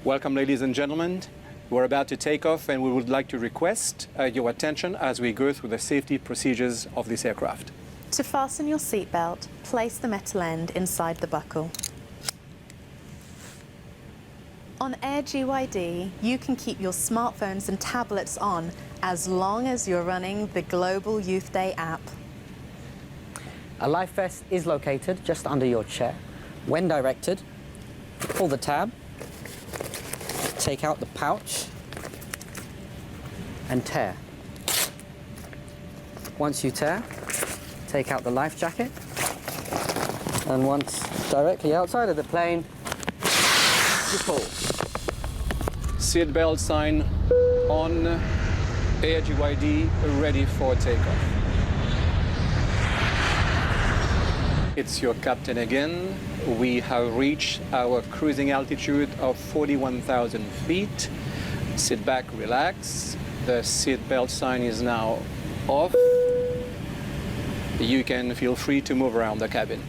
Welcome, ladies and gentlemen. We're about to take off, and we would like to request your attention as we go through the safety procedures of this aircraft. To fasten your seatbelt, place the metal end inside the buckle. On Air GYD, you can keep your smartphones and tablets on as long as you're running the Global Youth Day app. A life vest is located just under your chair. When directed, pull the tab, take out the pouch, and tear. Once you tear, take out the life jacket, and once directly outside of the plane, you pull. Seatbelt sign on. Air GYD ready for takeoff. It's your captain again. We have reached our cruising altitude of 41,000 feet. Sit back, relax. The seatbelt sign is now off. You can feel free to move around the cabin.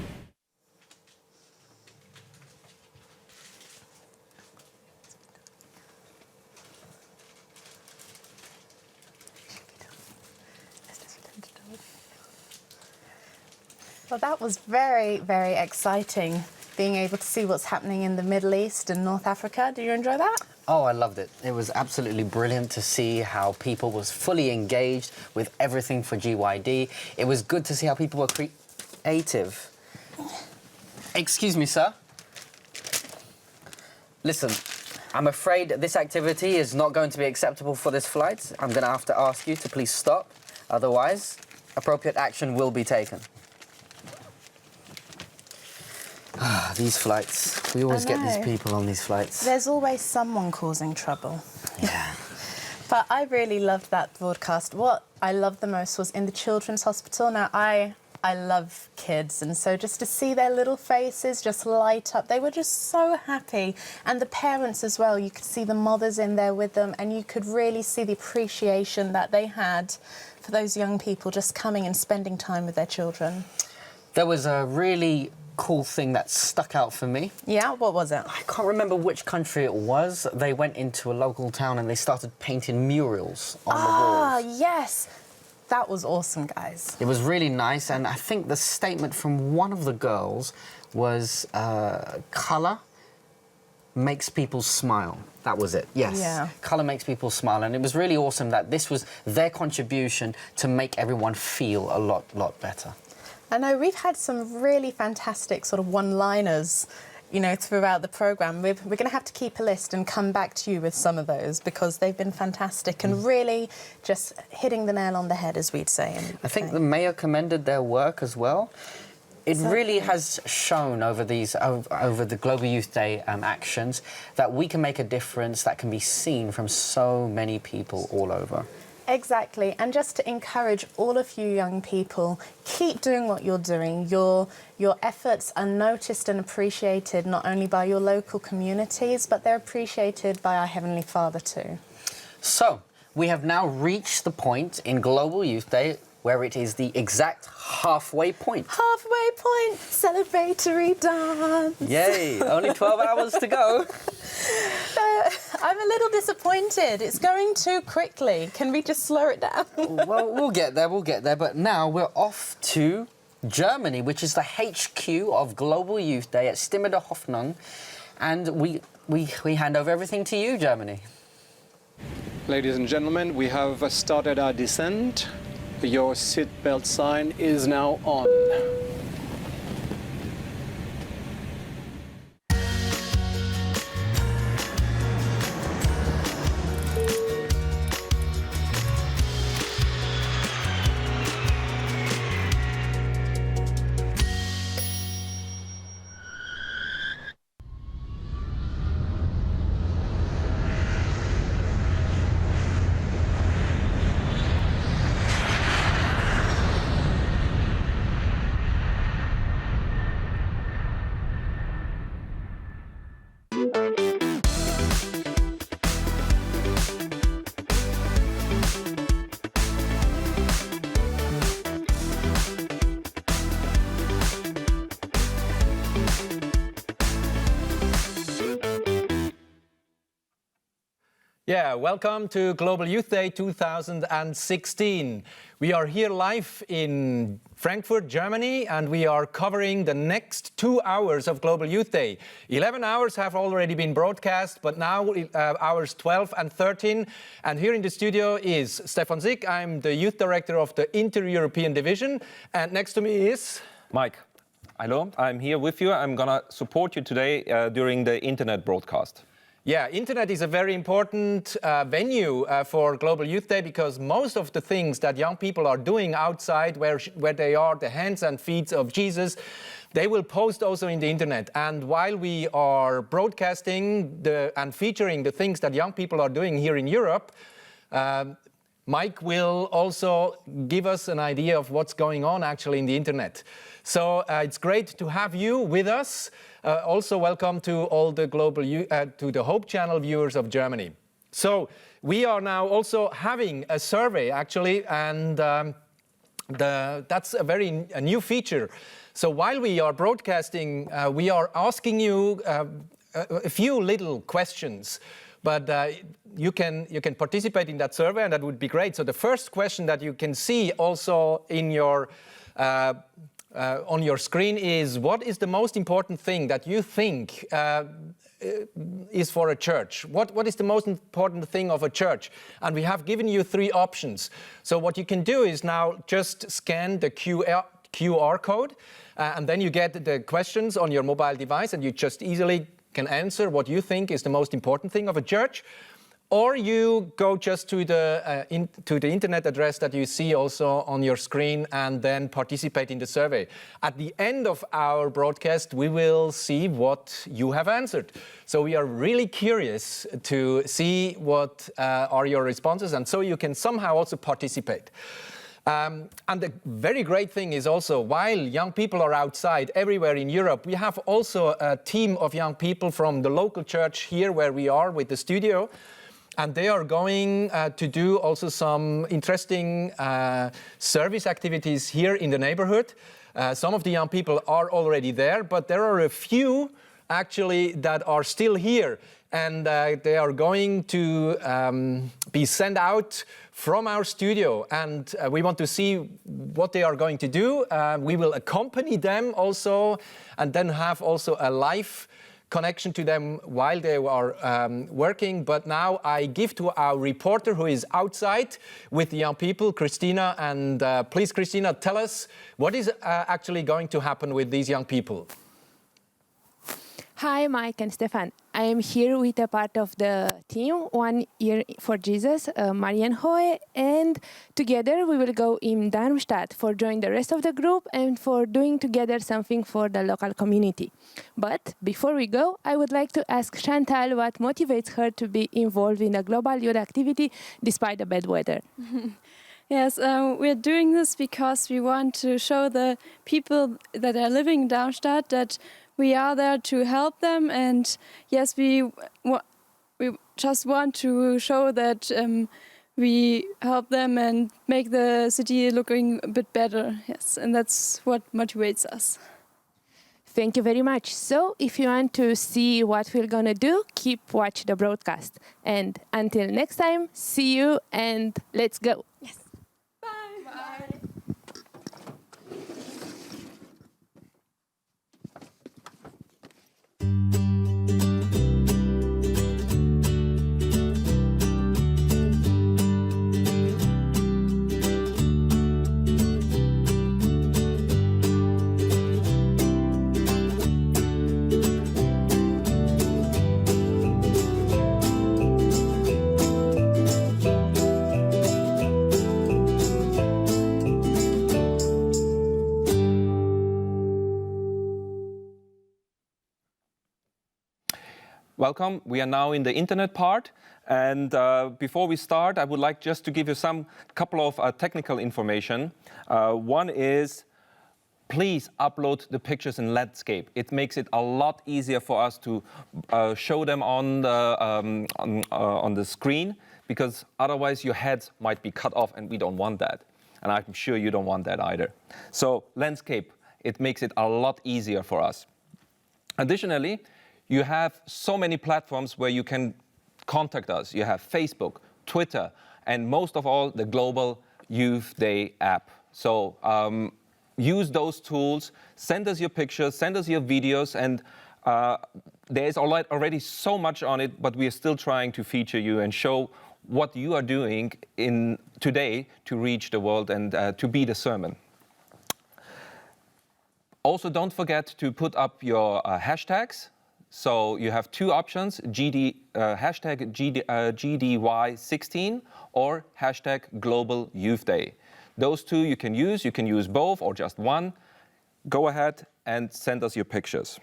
Well, that was very, very exciting, being able to see what's happening in the Middle East and North Africa. Did you enjoy that? Oh, I loved it. It was absolutely brilliant to see how people was fully engaged with everything for GYD. It was good to see how people were creative. Excuse me, sir. Listen, I'm afraid this activity is not going to be acceptable for this flight. I'm going to have to ask you to please stop. Otherwise, appropriate action will be taken. These flights. We always get these people on these flights. There's always someone causing trouble. Yeah. But I really loved that broadcast. What I loved the most was in the children's hospital. Now, I love kids, and so just to see their little faces just light up, they were just so happy. And the parents as well, you could see the mothers in there with them, and you could really see the appreciation that they had for those young people just coming and spending time with their children. There was a really cool thing that stuck out for me. Yeah, what was it? I can't remember which country it was. They went into a local town and they started painting murals on the walls. Ah, yes. That was awesome, guys. It was really nice, and I think the statement from one of the girls was, colour makes people smile. That was it, yes. Yeah. Colour makes people smile, and it was really awesome that this was their contribution to make everyone feel a lot better. I know we've had some really fantastic sort of one-liners, you know, throughout the programme. We're going to have to keep a list and come back to you with some of those because they've been fantastic and really just hitting the nail on the head, as we'd say. I think the mayor commended their work as well. It really has shown over the Global Youth Day actions that we can make a difference that can be seen from so many people all over. Exactly, and just to encourage all of you young people, keep doing what you're doing. Your efforts are noticed and appreciated not only by your local communities, but they're appreciated by our Heavenly Father too. So, we have now reached the point in Global Youth Day where it is the exact halfway point. Halfway point, celebratory dance. Yay, only 12 hours to go. I'm a little disappointed. It's going too quickly. Can we just slow it down? Well, we'll get there. But now we're off to Germany, which is the HQ of Global Youth Day at Stimme der Hoffnung. And we hand over everything to you, Germany. Ladies and gentlemen, we have started our descent. Your seatbelt sign is now on. Yeah, welcome to Global Youth Day 2016. We are here live in Frankfurt, Germany, and we are covering the next 2 hours of Global Youth Day. 11 hours have already been broadcast, but now hours 12 and 13. And here in the studio is Stefan Zick. I'm the Youth Director of the Inter-European Division. And next to me is... Mike. Hello, I'm here with you. I'm going to support you today during the internet broadcast. Yeah, internet is a very important venue for Global Youth Day because most of the things that young people are doing outside where they are the hands and feet of Jesus, they will post also in the internet. And while we are broadcasting and featuring the things that young people are doing here in Europe, Mike will also give us an idea of what's going on actually in the internet. So it's great to have you with us. Also welcome to all the to the Hope Channel viewers of Germany. So we are now also having a survey actually, and that's a new feature. So while we are broadcasting, we are asking you a few little questions. But you can participate in that survey, and that would be great. So the first question that you can see also in your on your screen is: what is the most important thing that you think is for a church? What is the most important thing of a church? And we have given you 3 options. So what you can do is now just scan the QR code, and then you get the questions on your mobile device, and you just easily can answer what you think is the most important thing of a church, or you go just to the internet address that you see also on your screen and then participate in the survey. At the end of our broadcast, we will see what you have answered. So we are really curious to see what are your responses, and so you can somehow also participate. And the very great thing is also, while young people are outside everywhere in Europe, we have also a team of young people from the local church here where we are with the studio. And they are going to do also some interesting service activities here in the neighborhood. Some of the young people are already there, but there are a few actually that are still here. And they are going to be sent out from our studio, and we want to see what they are going to do. We will accompany them also, and then have also a live connection to them while they are working. But now I give to our reporter who is outside with the young people, Christina. And please, Christina, tell us what is actually going to happen with these young people. Hi, Mike and Stefan. I am here with a part of the team, 1 Year for Jesus, Marian Hohe, and together we will go in Darmstadt for join the rest of the group and for doing together something for the local community. But before we go, I would like to ask Chantal what motivates her to be involved in a global youth activity despite the bad weather. Yes, we're doing this because we want to show the people that are living in Darmstadt that we are there to help them, and yes, we just want to show that we help them and make the city looking a bit better. Yes, and that's what motivates us. Thank you very much. So if you want to see what we're gonna do, keep watch the broadcast. And until next time, see you and let's go. Yes. Bye. Bye. Welcome. We are now in the internet part. And before we start, I would like just to give you some couple of technical information. One is, please upload the pictures in landscape. It makes it a lot easier for us to show them on the screen, because otherwise your heads might be cut off, and we don't want that. And I'm sure you don't want that either. So landscape, it makes it a lot easier for us. Additionally, you have so many platforms where you can contact us. You have Facebook, Twitter, and most of all, the Global Youth Day app. So use those tools, send us your pictures, send us your videos, and there's already so much on it, but we are still trying to feature you and show what you are doing today to reach the world and to be the sermon. Also, don't forget to put up your hashtags. So you have two options, hashtag GDY16 or hashtag Global Youth Day. Those two you can use both or just one. Go ahead and send us your pictures.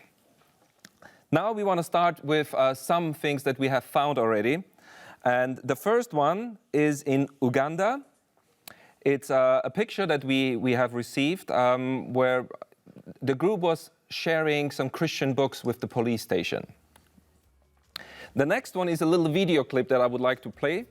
Now we want to start with some things that we have found already. And the first one is in Uganda. It's a picture that we have received where the group was sharing some Christian books with the police station. The next one is a little video clip that I would like to play.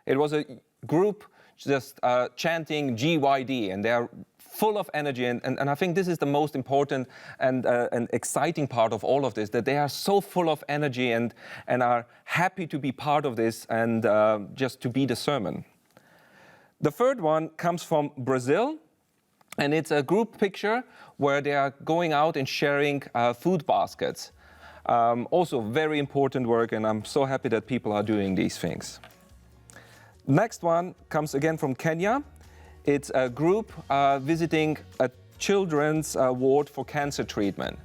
It was a group just chanting GYD, and they're full of energy. And I think this is the most important and exciting part of all of this, that they are so full of energy and are happy to be part of this and just to be the sermon. The third one comes from Brazil, and it's a group picture where they are going out and sharing food baskets. Also very important work, and I'm so happy that people are doing these things. Next one comes again from Kenya. It's a group visiting a children's ward for cancer treatment.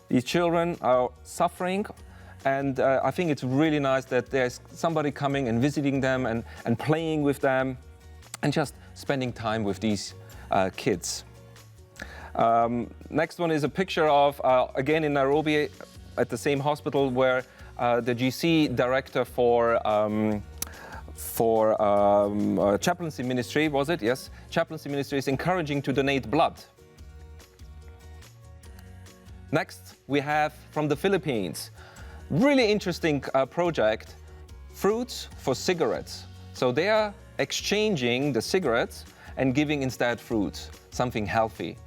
These children are suffering, and I think it's really nice that there's somebody coming and visiting them and playing with them and just spending time with these kids. Next one is a picture of, again in Nairobi, at the same hospital where the GC director for chaplaincy ministry, was it? Yes, chaplaincy ministry is encouraging to donate blood. Next, we have from the Philippines, really interesting project, fruits for cigarettes. So they are exchanging the cigarettes and giving instead fruits, something healthy,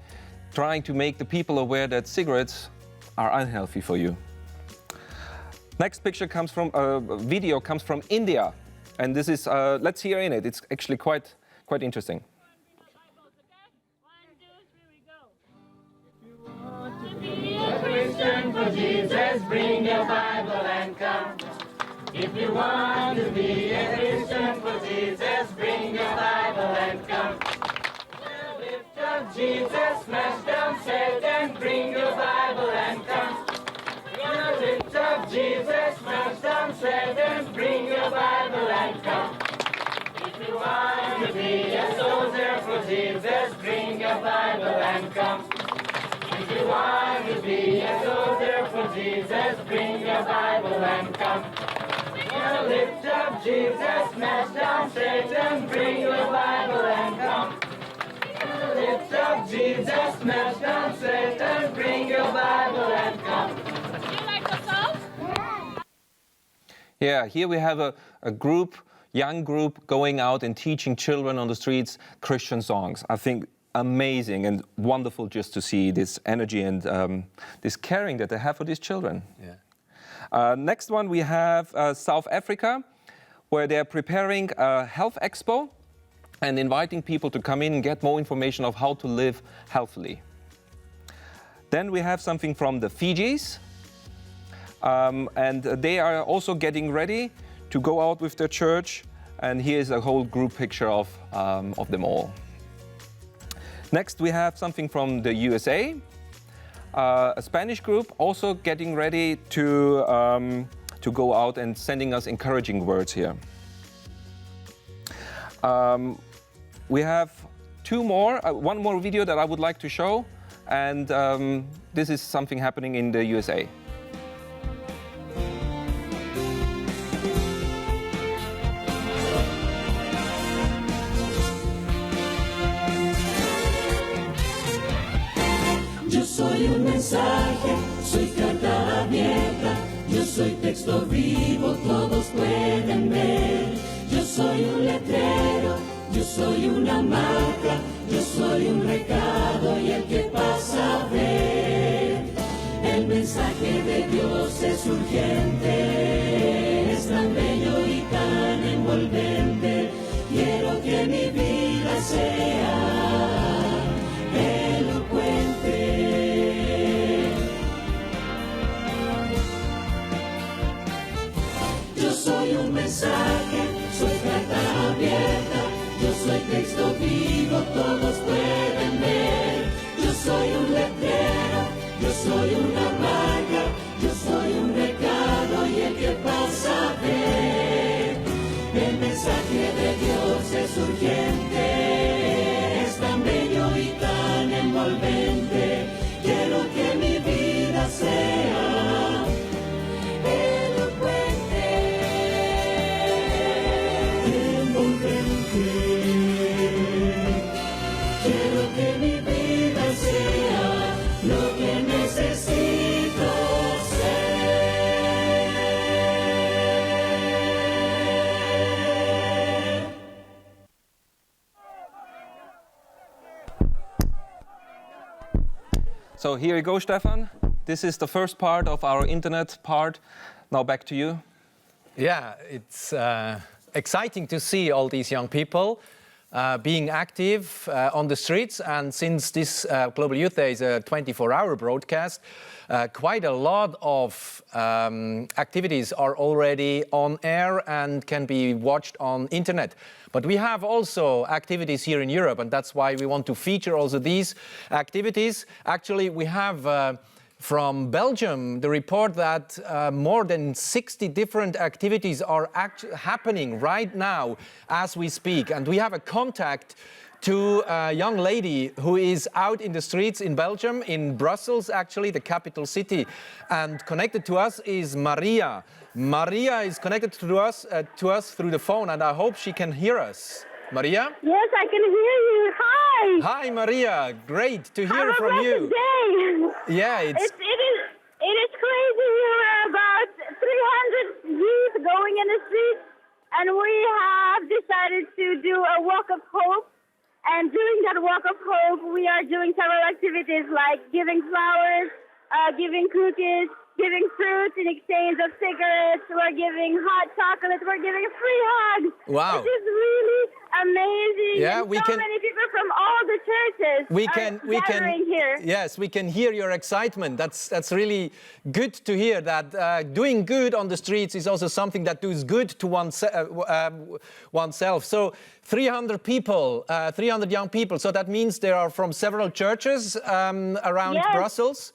trying to make the people aware that cigarettes are unhealthy for you. Next picture comes from, video comes from India. And this is, let's hear in it. It's actually quite interesting. If you want to be a Christian for Jesus, bring your Bible and come. If you want to be a Christian for Jesus, bring your Bible and come. Well, lift up Jesus, smash down Satan, bring your Bible and come. Well, lift up Jesus, smash down Satan, bring your Bible and come. If you want to be a soldier for Jesus, bring your Bible and come. If you want to be a soldier for Jesus, bring your Bible and come. Well, lift up Jesus, smash down Satan, bring your Bible and come. Well, lift up Jesus, smash down Satan, bring your Bible and come. Yeah, here we have a group, young group, going out and teaching children on the streets Christian songs. I think amazing and wonderful just to see this energy and this caring that they have for these children. Yeah. Next one, we have South Africa, where they're preparing a health expo and inviting people to come in and get more information of how to live healthily. Then we have something from the Fijis. And they are also getting ready to go out with their church. And here's a whole group picture of them all. Next, we have something from the USA. A Spanish group also getting ready to go out and sending us encouraging words here. We have one more video that I would like to show. And this is something happening in the USA. Soy un mensaje, soy carta abierta, yo soy texto vivo, todos pueden ver. Yo soy un letrero, yo soy una marca, yo soy un recado y el que pasa a ver. El mensaje de Dios surgiente es tan bello y tan envolvente. Quiero que mi vida sea elocuente. Yo soy un mensaje, soy carta abierta, yo soy texto vivo, todos pueden ver. Yo soy un letrero, yo soy una marca, yo soy un recado y el que pasa ve. El mensaje de Dios es urgente, es tan bello y tan envolvente. Quiero que mi vida sea elocuente, envolvente. Quiero que mi vida sea lo que necesito ser. So here you go, Stefan. This is the first part of our internet part. Now back to you. Yeah, it's exciting to see all these young people being active on the streets. And since this Global Youth Day is a 24-hour broadcast, quite a lot of activities are already on air and can be watched on internet. But we have also activities here in Europe, and that's why we want to feature also these activities. Actually, we have from Belgium the report that more than 60 different activities are happening right now as we speak. And we have a contact to a young lady who is out in the streets in Belgium, in Brussels actually, the capital city. And connected to us is Maria. Maria is connected to us through the phone, and I hope she can hear us. Maria? Yes, I can hear you. Hi. Hi, Maria. Great to hear from you. Day. Yeah, it is crazy. We were about 300 youth going in the streets, and we have decided to do a walk of hope. And during that walk of hope, we are doing several activities like giving flowers, giving cookies, giving fruits in exchange of cigarettes. We're giving hot chocolate. We're giving free hugs. Wow. It is really amazing. Yeah, and we so can. many people from all the churches We gathering here. Yes, we can hear your excitement. That's really good to hear. That doing good on the streets is also something that does good to oneself. So 300 people, 300 young people. So that means they are from several churches around Yes. Brussels.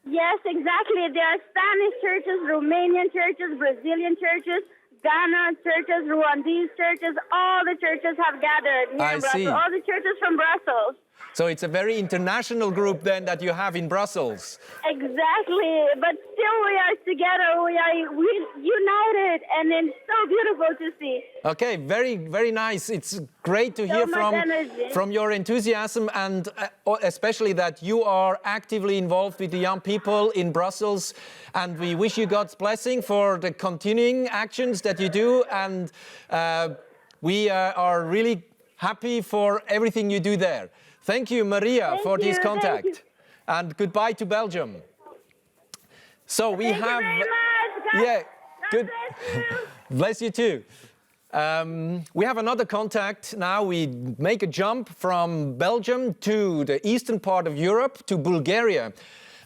Yes, exactly. There are Spanish churches, Romanian churches, Brazilian churches, Ghana churches, Rwandese churches. All the churches have gathered here in Brussels. see. All the churches from Brussels. So it's a very international group then that you have in Brussels. Exactly. But still we are together. We are united, and it's so beautiful to see. Okay, very, very nice. It's great to hear from your enthusiasm, and especially that you are actively involved with the young people in Brussels. And we wish you God's blessing for the continuing actions that you do. And we are really happy for everything you do there. Thank you, Maria, for this contact. And goodbye to Belgium. So we Thank have... you very much. Yeah, good. Bless you. Bless you too. We have another contact now. We make a jump from Belgium to the eastern part of Europe, to Bulgaria.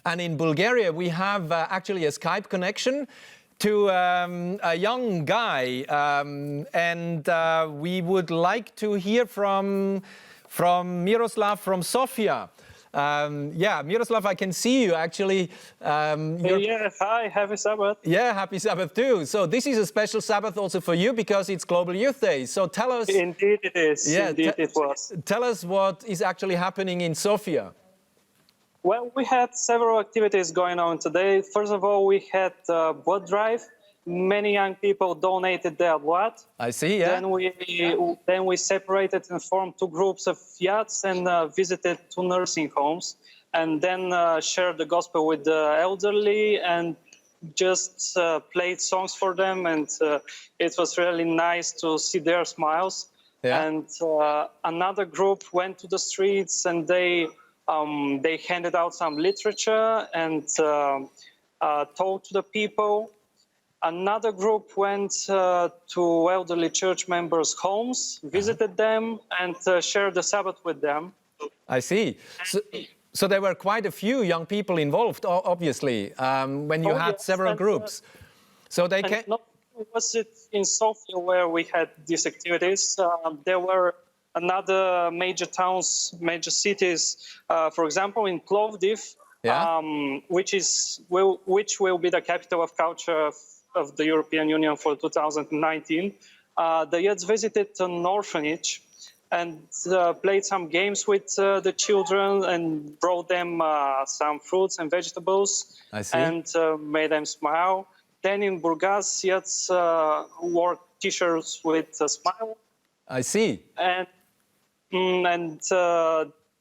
And in Bulgaria, we have actually a Skype connection to a young guy. And we would like to hear from Miroslav from Sofia. Yeah, Miroslav, I can see you actually. Yeah, hi, happy Sabbath. Yeah, happy Sabbath too. So this is a special Sabbath also for you because it's Global Youth Day. So tell us. Indeed it is. Yeah, Indeed it was. Tell us what is actually happening in Sofia. Well, we had several activities going on today. First of all, we had a blood drive. Many young people donated their blood. I see, yeah. Then we separated and formed two groups of youths and visited two nursing homes, and then shared the gospel with the elderly and just played songs for them. And it was really nice to see their smiles. Yeah. And another group went to the streets and they handed out some literature and talked to the people. Another group went to elderly church members' homes, visited them, and shared the Sabbath with them. I see. So there were quite a few young people involved, obviously, when you had several groups. So they can. Not only was it in Sofia where we had these activities, there were another major towns, major cities, for example, in Plovdiv, which will be the capital of culture of the European Union for 2019. The youths visited an orphanage and played some games with the children and brought them some fruits and vegetables and made them smile. Then in Burgas, youths wore t-shirts with a smile. I see. And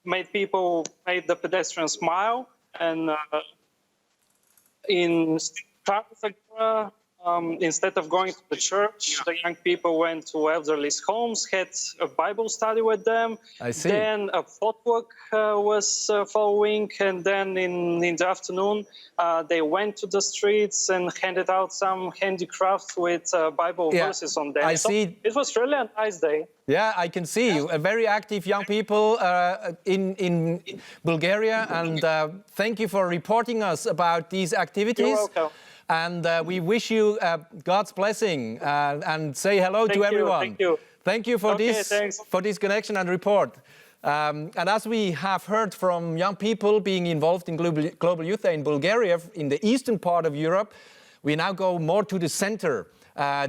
made the pedestrians smile. And in Stara, instead of going to the church, the young people went to elderly's homes, had a Bible study with them. I see. Then a potluck was following, and then in the afternoon, they went to the streets and handed out some handicrafts with Bible verses on them. I see. It was really a nice day. Yeah, I can see a very active young people in Bulgaria, and thank you for reporting us about these activities. You're welcome. And we wish you God's blessing and say hello to everyone. Thank you. Thank you for this connection and report. And as we have heard from young people being involved in Global Youth Day in Bulgaria, in the eastern part of Europe, we now go more to the center,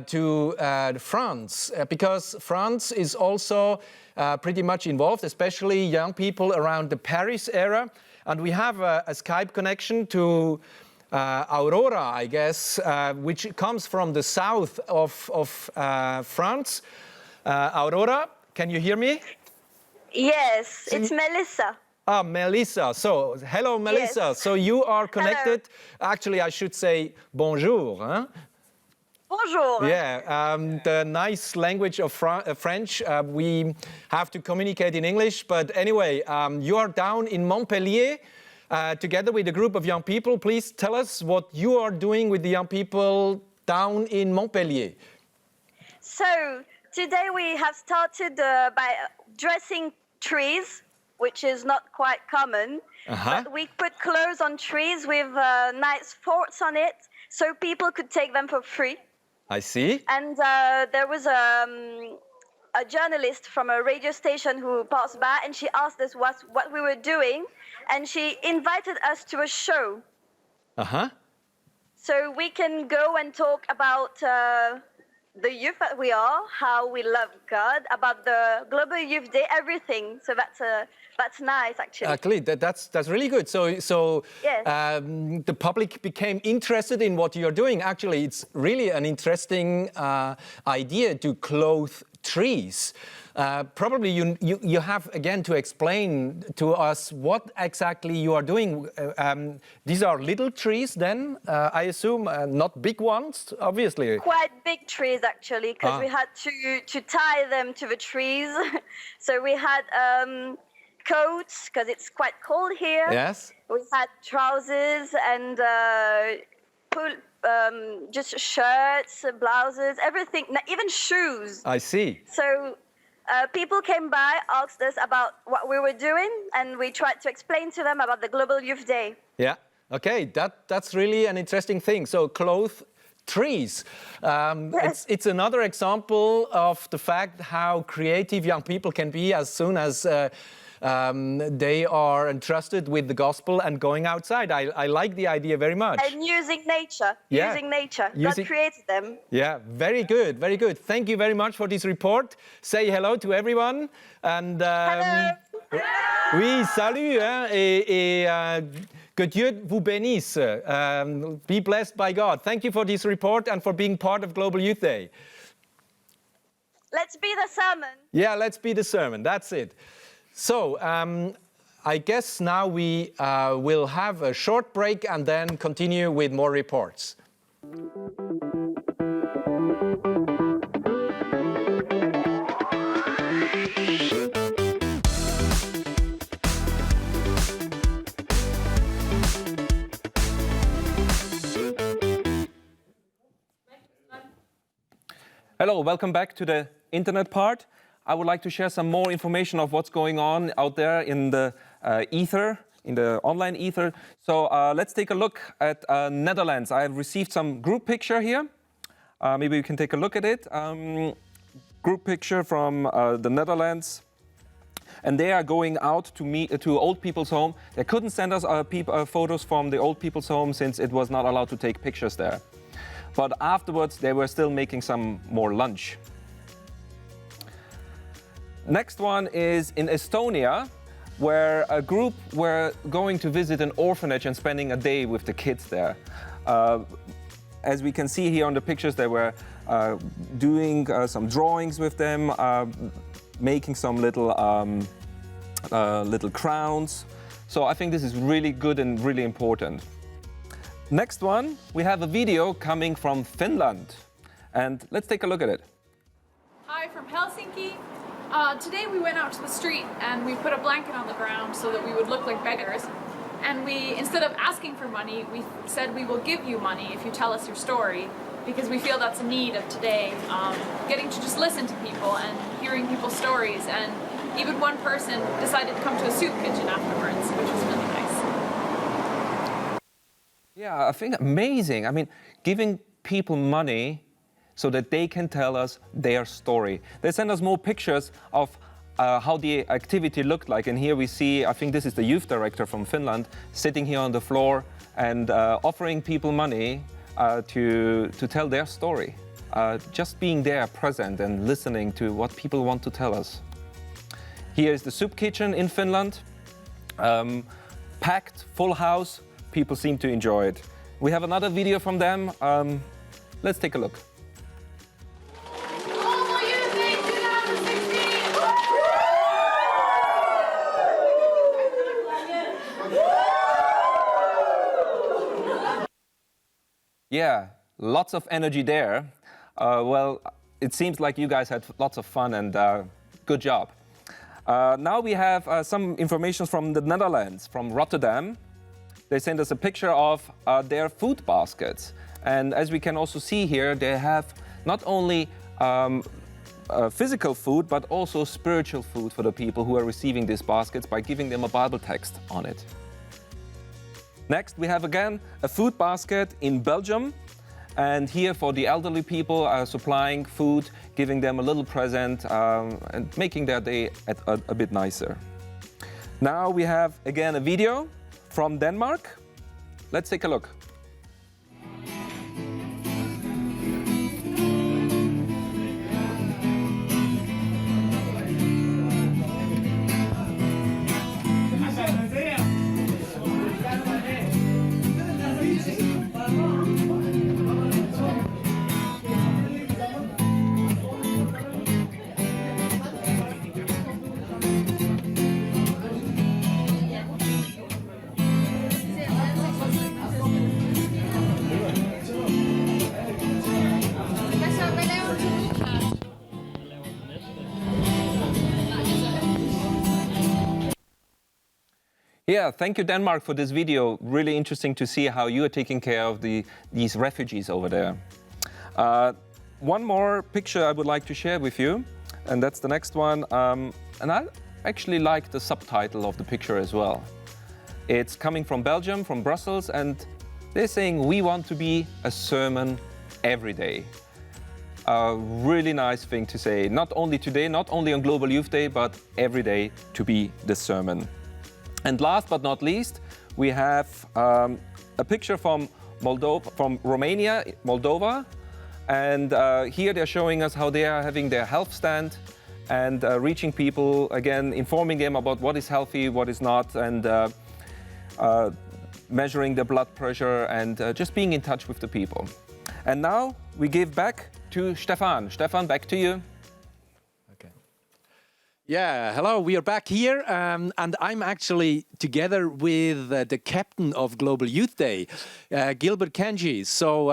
to France, because France is also pretty much involved, especially young people around the Paris area. And we have a Skype connection to Aurora, I guess, which comes from the south of France. Aurora, can you hear me? Yes, it's Melissa. Ah, Melissa. So, hello, Melissa. Yes. So you are connected. Hello. Actually, I should say bonjour. Huh? Bonjour. Yeah, the nice language of French. We have to communicate in English. But anyway, you are down in Montpellier. Together with a group of young people. Please tell us what you are doing with the young people down in Montpellier. So today we have started by dressing trees, which is not quite common. But we put clothes on trees with nice forts on it, so people could take them for free. I see. And there was a journalist from a radio station who passed by, and she asked us what we were doing. And she invited us to a show. So we can go and talk about the youth that we are, how we love God, about the Global Youth Day, everything. So that's nice, actually. That's really good. So yes. The public became interested in what you're doing. Actually, it's really an interesting idea to clothe trees. Probably you have again to explain to us what exactly you are doing. These are little trees then, I assume, not big ones, obviously. Quite big trees, actually, because we had to tie them to the trees. So we had coats, because it's quite cold here. Yes. We had trousers and just shirts, blouses, everything, even shoes. I see. So people came by, asked us about what we were doing, and we tried to explain to them about the Global Youth Day. Yeah, okay, that's really an interesting thing. So clothe trees. Yes. It's another example of the fact how creative young people can be as soon as they are entrusted with the gospel and going outside. I like the idea very much. And using nature. Yeah. Using nature. God created them. Yeah, very good, very good. Thank you very much for this report. Say hello to everyone. And Hello. oui, salut, hein, et que Dieu vous bénisse. Be blessed by God. Thank you for this report and for being part of Global Youth Day. Let's be the sermon. Yeah, let's be the sermon. That's it. So, I guess now we will have a short break and then continue with more reports. Hello, welcome back to the internet part. I would like to share some more information of what's going on out there in the ether, in the online ether. So let's take a look at Netherlands. I have received some group picture here. Maybe you can take a look at it. Group picture from the Netherlands. And they are going out to old people's home. They couldn't send us photos from the old people's home since it was not allowed to take pictures there. But afterwards, they were still making some more lunch. Next one is in Estonia, where a group were going to visit an orphanage and spending a day with the kids there. As we can see here on the pictures, they were doing some drawings with them, making some little crowns. So I think this is really good and really important. Next one, we have a video coming from Finland. And let's take a look at it. Hi from Helsinki. Today we went out to the street and we put a blanket on the ground so that we would look like beggars. And we, instead of asking for money, we said we will give you money if you tell us your story, because we feel that's a need of today, getting to just listen to people and hearing people's stories. And even one person decided to come to a soup kitchen afterwards, which was really nice. Yeah, I think amazing. I mean, giving people money so that they can tell us their story. They send us more pictures of how the activity looked like. And here we see, I think this is the youth director from Finland, sitting here on the floor and offering people money to tell their story. Just being there, present and listening to what people want to tell us. Here is the soup kitchen in Finland. Packed, full house. People seem to enjoy it. We have another video from them. Let's take a look. Yeah, lots of energy there. Well, it seems like you guys had lots of fun and good job. Now we have some information from the Netherlands, from Rotterdam. They sent us a picture of their food baskets. And as we can also see here, they have not only physical food, but also spiritual food for the people who are receiving these baskets by giving them a Bible text on it. Next, we have again a food basket in Belgium. And here for the elderly people, supplying food, giving them a little present, and making their day a bit nicer. Now we have again a video from Denmark. Let's take a look. Yeah, thank you, Denmark, for this video. Really interesting to see how you are taking care of these refugees over there. One more picture I would like to share with you, and that's the next one. And I actually like the subtitle of the picture as well. It's coming from Belgium, from Brussels, and they're saying, we want to be a sermon every day. A really nice thing to say, not only today, not only on Global Youth Day, but every day to be the sermon. And last but not least, we have a picture from Romania, Moldova. And here they're showing us how they are having their health stand and reaching people, again, informing them about what is healthy, what is not, and measuring the blood pressure and just being in touch with the people. And now we give back to Stefan. Stefan, back to you. Yeah, hello, we are back here and I'm actually together with the captain of Global Youth Day, Gilbert Kenji. So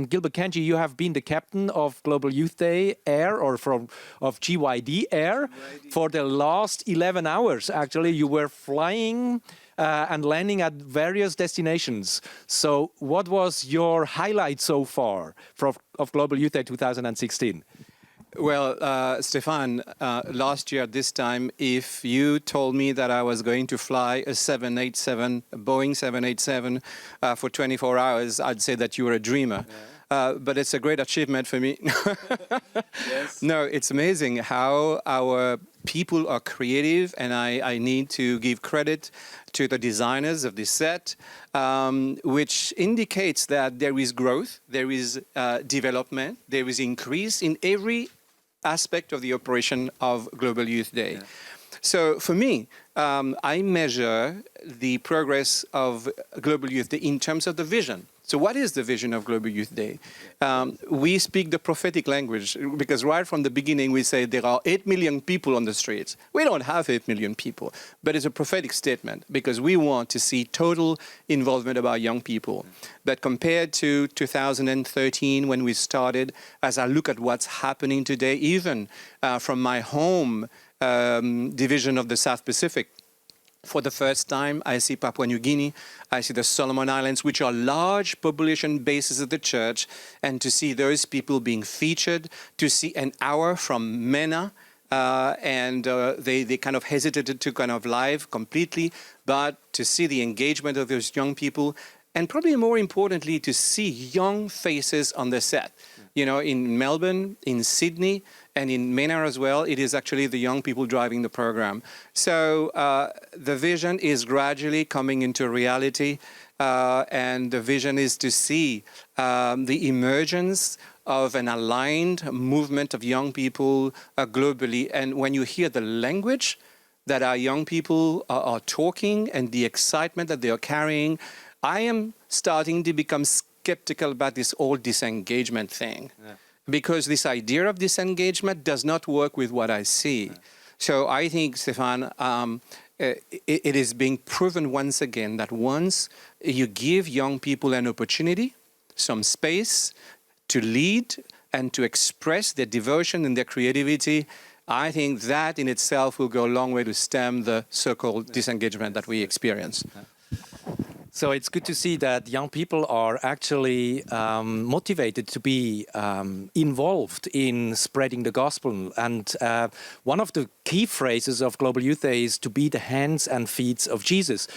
Gilbert Kenji, you have been the captain of Global Youth Day Air or of GYD Air for the last 11 hours. Actually, you were flying and landing at various destinations. So what was your highlight so far of Global Youth Day 2016? Well, Stefan, last year at this time, if you told me that I was going to fly a Boeing 787 for 24 hours, I'd say that you were a dreamer. But it's a great achievement for me. Yes. No, it's amazing how our people are creative, and I need to give credit to the designers of this set, which indicates that there is growth, there is development, there is increase in every aspect of the operation of Global Youth Day. Yeah. So for me, I measure the progress of Global Youth Day in terms of the vision. So what is the vision of Global Youth Day? We speak the prophetic language because right from the beginning we say there are 8 million people on the streets. We don't have 8 million people, but it's a prophetic statement because we want to see total involvement of our young people. But compared to 2013 when we started, as I look at what's happening today, even from my home division of the South Pacific, for the first time, I see Papua New Guinea, I see the Solomon Islands, which are large population bases of the church, and to see those people being featured, to see an hour from MENA, and they kind of hesitated to kind of live completely, but to see the engagement of those young people, and probably more importantly, to see young faces on the set. You know, in Melbourne, in Sydney, and in MENA as well, it is actually the young people driving the program. So the vision is gradually coming into reality, and the vision is to see the emergence of an aligned movement of young people globally. And when you hear the language that our young people are talking and the excitement that they are carrying, I am starting to become skeptical about this whole disengagement thing. Yeah. Because this idea of disengagement does not work with what I see. Yeah. So I think, Stefan, it is being proven once again that once you give young people an opportunity, some space to lead and to express their devotion and their creativity, I think that in itself will go a long way to stem the so-called disengagement that we experience. Yeah. So it's good to see that young people are actually motivated to be involved in spreading the gospel. And one of the key phrases of Global Youth Day is to be the hands and feet of Jesus.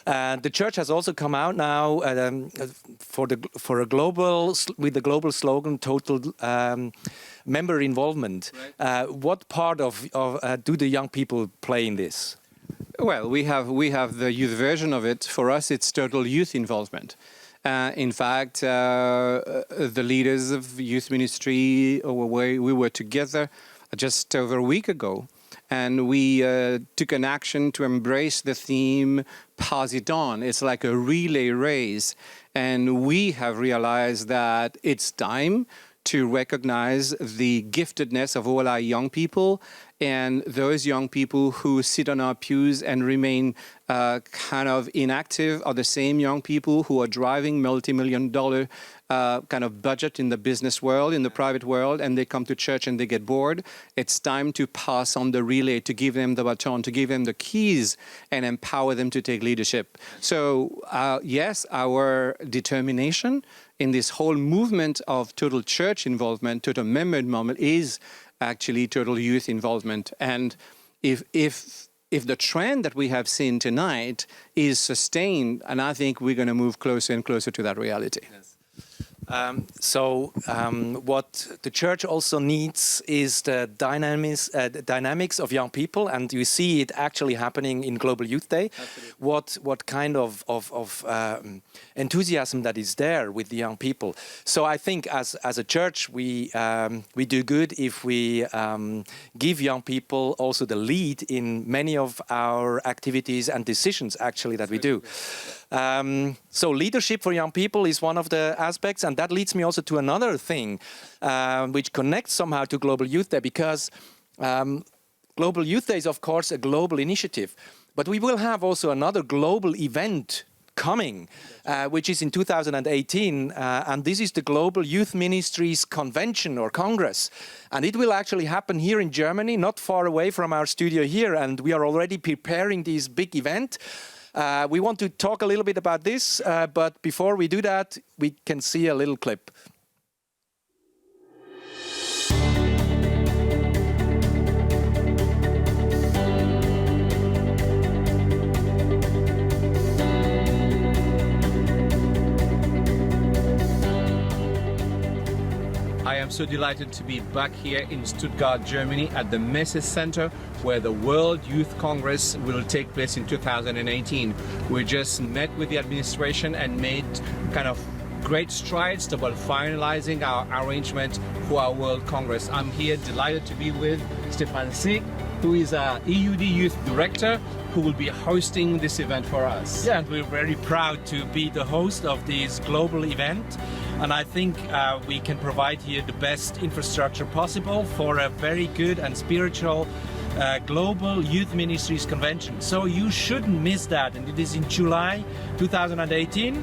The church has also come out now with the global slogan, total member involvement. Right. What part of do the young people play in this? Well, we have the youth version of it. For us, it's total youth involvement. In fact, the leaders of youth ministry, we were together just over a week ago, and we took an action to embrace the theme, pass it on. It's like a relay race, and we have realized that it's time to recognize the giftedness of all our young people, and those young people who sit on our pews and remain kind of inactive are the same young people who are driving multi-million-dollar kind of budget in the business world, in the private world, and they come to church and they get bored. It's time to pass on the relay, to give them the baton, to give them the keys and empower them to take leadership. So yes, our determination in this whole movement of total church involvement, total member involvement is actually total youth involvement. And if the trend that we have seen tonight is sustained, and I think we're going to move closer and closer to that reality. Yes. What the church also needs is the dynamics of young people, and you see it actually happening in Global Youth Day. Absolutely. What kind of enthusiasm that is there with the young people. So I think as a church we do good if we give young people also the lead in many of our activities and decisions actually that we do. So leadership for young people is one of the aspects, and that leads me also to another thing which connects somehow to Global Youth Day, because Global Youth Day is of course a global initiative, but we will have also another global event coming, which is in 2018, and this is the Global Youth Ministries Convention or Congress, and it will actually happen here in Germany, not far away from our studio here, and we are already preparing this big event. We want to talk a little bit about this, but before we do that, we can see a little clip. so delighted to be back here in Stuttgart, Germany at the Messe Center, where the World Youth Congress will take place in 2018. We just met with the administration and made kind of great strides toward finalizing our arrangement for our World Congress. I'm here delighted to be with Stefan Sieg, who is our EUD Youth Director, who will be hosting this event for us. Yeah, and we're very proud to be the host of this global event. And I think we can provide here the best infrastructure possible for a very good and spiritual global youth ministries convention. So you shouldn't miss that. And it is in July 2018.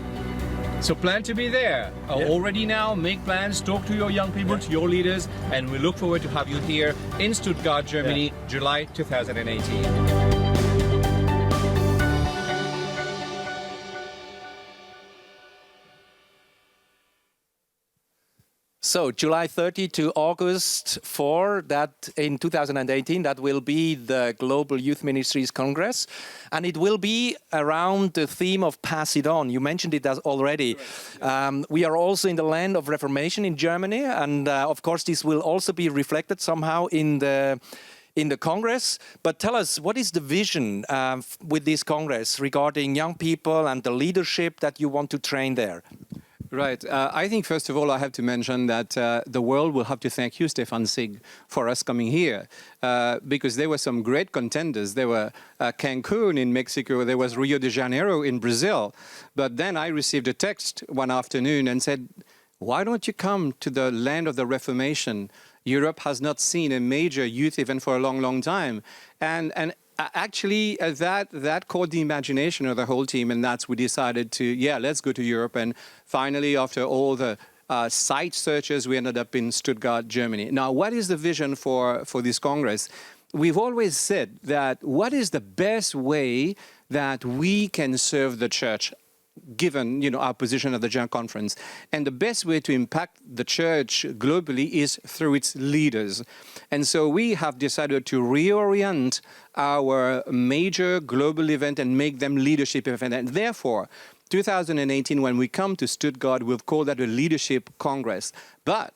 So plan to be there. Already now, make plans, talk to your young people, to your leaders, and we look forward to have you here in Stuttgart, Germany, July 2018. So July 30 to August 4, that in 2018, that will be the Global Youth Ministries Congress. And it will be around the theme of Pass It On. You mentioned it already. We are also in the land of Reformation in Germany. And of course, this will also be reflected somehow in the Congress. But tell us, what is the vision with this Congress regarding young people and the leadership that you want to train there? Right. I think, first of all, I have to mention that the world will have to thank you, Stefan Sieg, for us coming here, because there were some great contenders. There were Cancun in Mexico, there was Rio de Janeiro in Brazil. But then I received a text one afternoon and said, why don't you come to the land of the Reformation? Europe has not seen a major youth event for a long, long time. And actually, that caught the imagination of the whole team, and that's we decided to, let's go to Europe. And finally, after all the site searches, we ended up in Stuttgart, Germany. Now, what is the vision for this Congress? We've always said that what is the best way that we can serve the church, given our position at the General Conference. And the best way to impact the church globally is through its leaders. And so we have decided to reorient our major global event and make them leadership event. And therefore, 2018, when we come to Stuttgart, we'll call that a Leadership Congress. But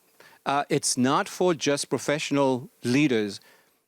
it's not for just professional leaders.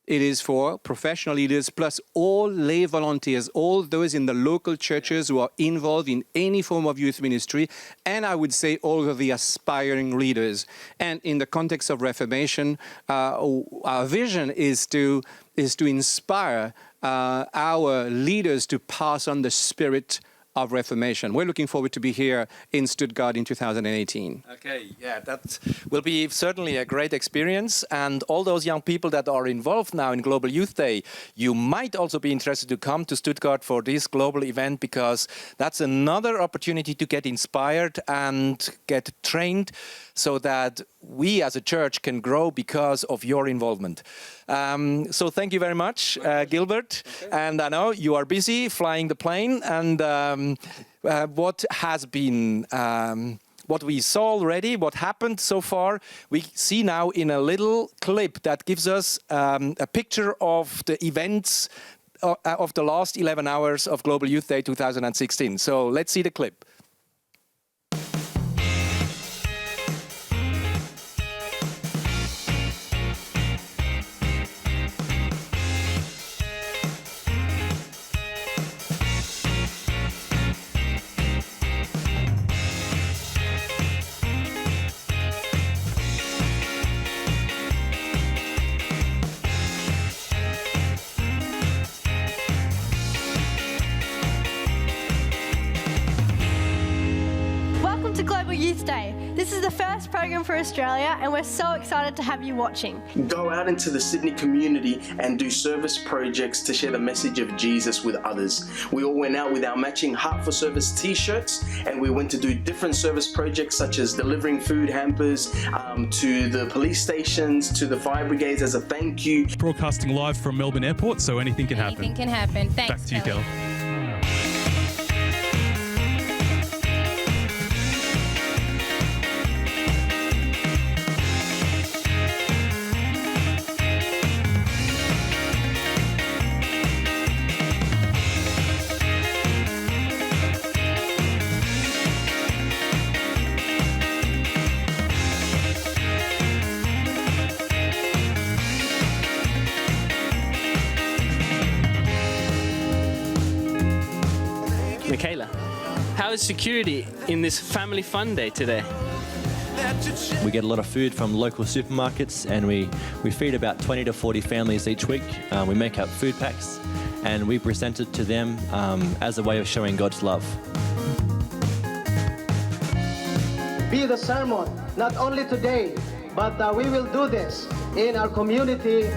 It is for professional leaders plus all lay volunteers, all those in the local churches who are involved in any form of youth ministry, and I would say all of the aspiring leaders. And in the context of Reformation, our vision is to inspire our leaders to pass on the spirit of Reformation. We're looking forward to be here in Stuttgart in 2018. Okay, yeah, that will be certainly a great experience. And all those young people that are involved now in Global Youth Day, you might also be interested to come to Stuttgart for this global event, because that's another opportunity to get inspired and get trained so that we as a church can grow because of your involvement. So thank you very much, Gilbert. Okay. And I know you are busy flying the plane, and what has been, what we saw already, what happened so far, we see now in a little clip that gives us a picture of the events of the last 11 hours of Global Youth Day 2016. So let's see the clip. This is the first program for Australia, and we're so excited to have you watching. Go out into the Sydney community and do service projects to share the message of Jesus with others. We all went out with our matching Heart for Service t-shirts, and we went to do different service projects such as delivering food hampers to the police stations, to the fire brigades as a thank you. Broadcasting live from Melbourne Airport, so anything can happen. Anything can happen. Thanks, Back to you, Kelly. Michaela, how is security in this family fun day today? We get a lot of food from local supermarkets, and we feed about 20 to 40 families each week. We make up food packs and we present it to them as a way of showing God's love. Be the sermon, not only today, but we will do this in our community.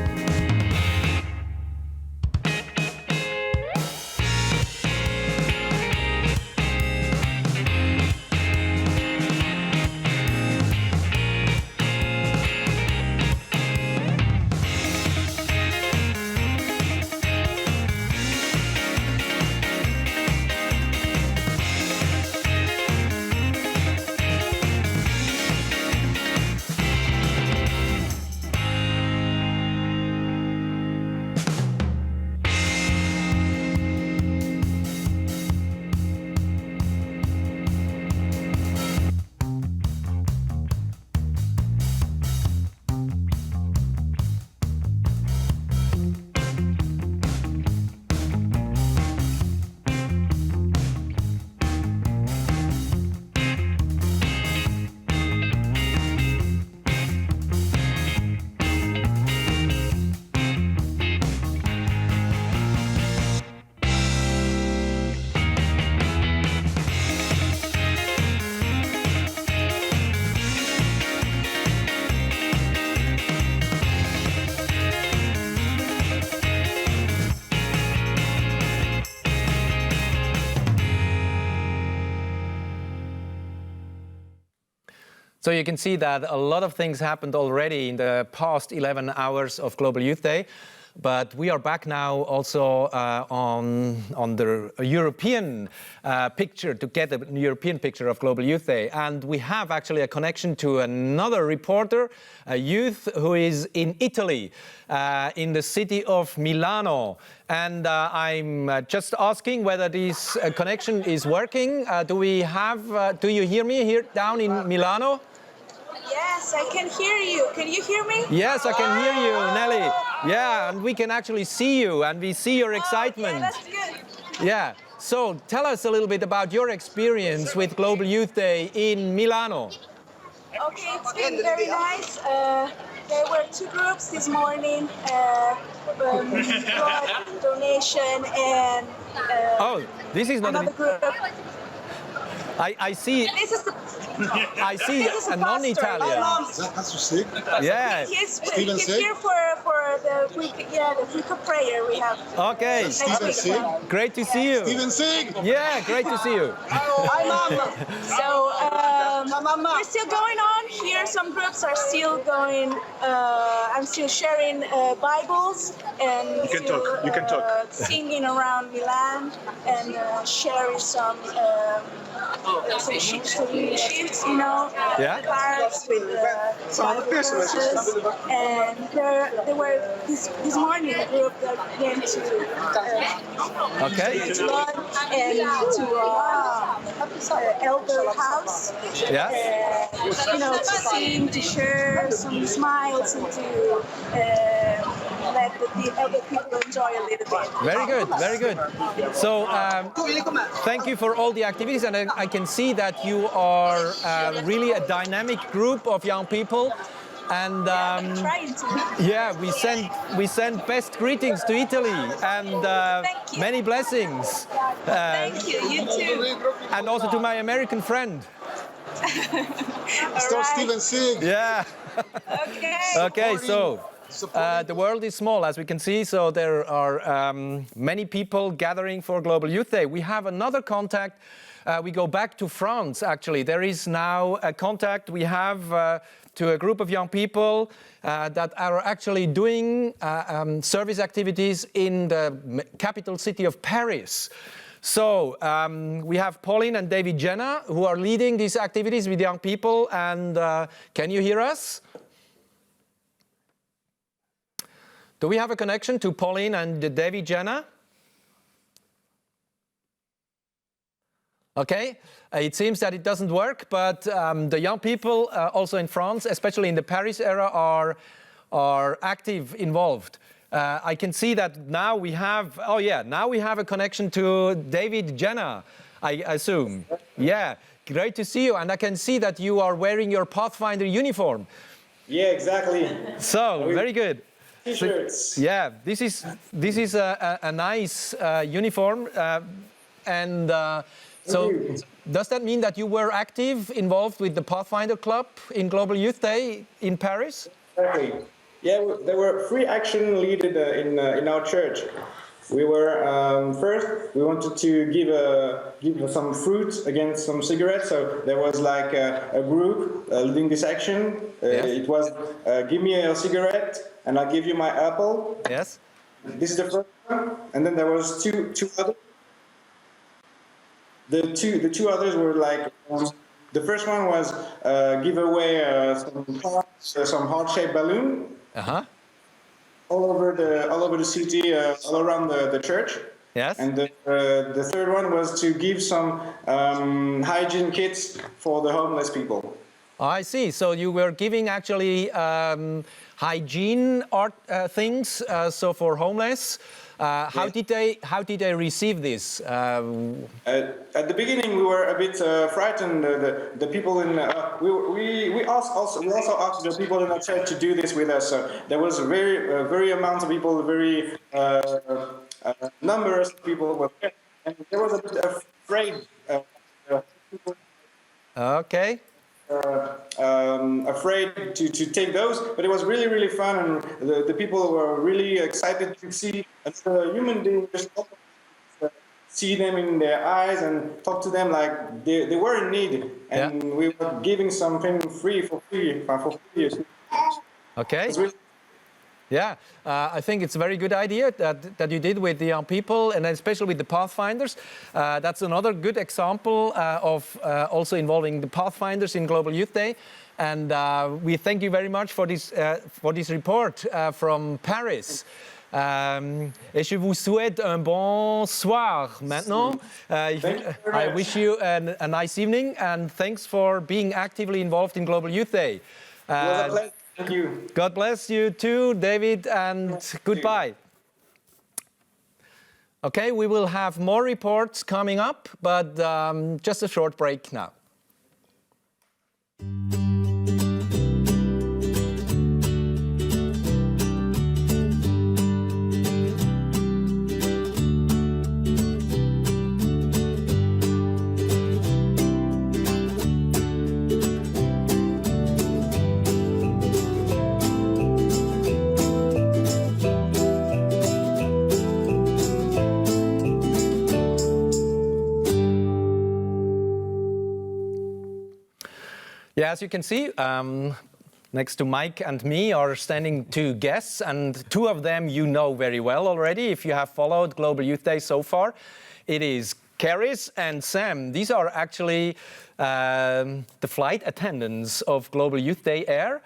So you can see that a lot of things happened already in the past 11 hours of Global Youth Day. But we are back now also on the European picture, to get a European picture of Global Youth Day. And we have actually a connection to another reporter, a youth who is in Italy, in the city of Milano. And I'm just asking whether this connection is working. Do you hear me here down in Milano? Yes, I can hear you. Can you hear me? Yes, I can hear you, Nelly. Yeah, and we can actually see you, and we see your excitement. Yeah, that's good. Yeah. So tell us a little bit about your experience with Global Youth Day in Milano. Okay, it's been very nice. There were two groups this morning. Blood donation and oh, this is not another group. I see. I see a non-Italian. Yeah. He's here for the week of prayer we have. Okay. Great to see you. Steven Singh. Yeah, great to see you. Hi, Mama. So we're still going on here. Some groups are still going. I'm still sharing Bibles and you can talk. Singing around Milan and sharing some sheets, you know, cards with some verses. And there were this morning a group that came to lunch and to elder house. Yeah. You know, to sing, to share some smiles, and to let the elder people enjoy a little bit. Very good, very good. So thank you for all the activities, and I can see that you are really a dynamic group of young people. And yeah, we send best greetings to Italy and many blessings. Thank you. You too. And also to my American friend. Steven Singh. Yeah. Okay. Okay, so the world is small, as we can see, so there are many people gathering for Global Youth Day. We have another contact. We go back to France, actually. There is now a contact we have to a group of young people that are actually doing service activities in the capital city of Paris. So we have Pauline and David Jenna who are leading these activities with young people. And can you hear us? Do we have a connection to Pauline and David Jenna? Okay, it seems that it doesn't work, but the young people also in France, especially in the Paris area, are active, involved. I can see that now we have, now we have a connection to David Jenna, I assume. Yeah, great to see you. And I can see that you are wearing your Pathfinder uniform. Yeah, exactly. So, very good. T-shirts. So, yeah, this is a nice uniform. So, does that mean that you were active, involved with the Pathfinder Club in Global Youth Day in Paris? Exactly. Yeah, there were 3 action leaders in our church. We were first. We wanted to give some fruit against some cigarettes. So there was like a group leading this action. It was give me a cigarette and I'll give you my apple. Yes. This is the first one, and then there was two others. The two others were like. The first one was give away some heart-shaped balloon. All over the city, all around the church. Yes. And the third one was to give some hygiene kits for the homeless people. I see. So you were giving actually hygiene things. So for homeless. How did they receive this? At the beginning, we were a bit frightened. The people in we also asked the people in the church to do this with us. So there was a very amount of people, very numerous people were there, and there was a bit afraid. Okay. Afraid to take those, but it was really fun, and the people were really excited to see a human being, just see them in their eyes and talk to them like they were in need, and we were giving something for free. Okay. Yeah, I think it's a very good idea that you did with the young people, and especially with the Pathfinders. That's another good example of also involving the Pathfinders in Global Youth Day. And we thank you very much for this report from Paris. Et je vous souhaite un bon soir maintenant. I wish you a nice evening, and thanks for being actively involved in Global Youth Day. It was a pleasure. Thank you. God bless you too, David, and goodbye. Okay, we will have more reports coming up, but just a short break now. Yeah, as you can see, next to Mike and me are standing 2 guests, and 2 of them you know very well already if you have followed Global Youth Day so far. It is Karis and Sam. These are actually the flight attendants of Global Youth Day Air.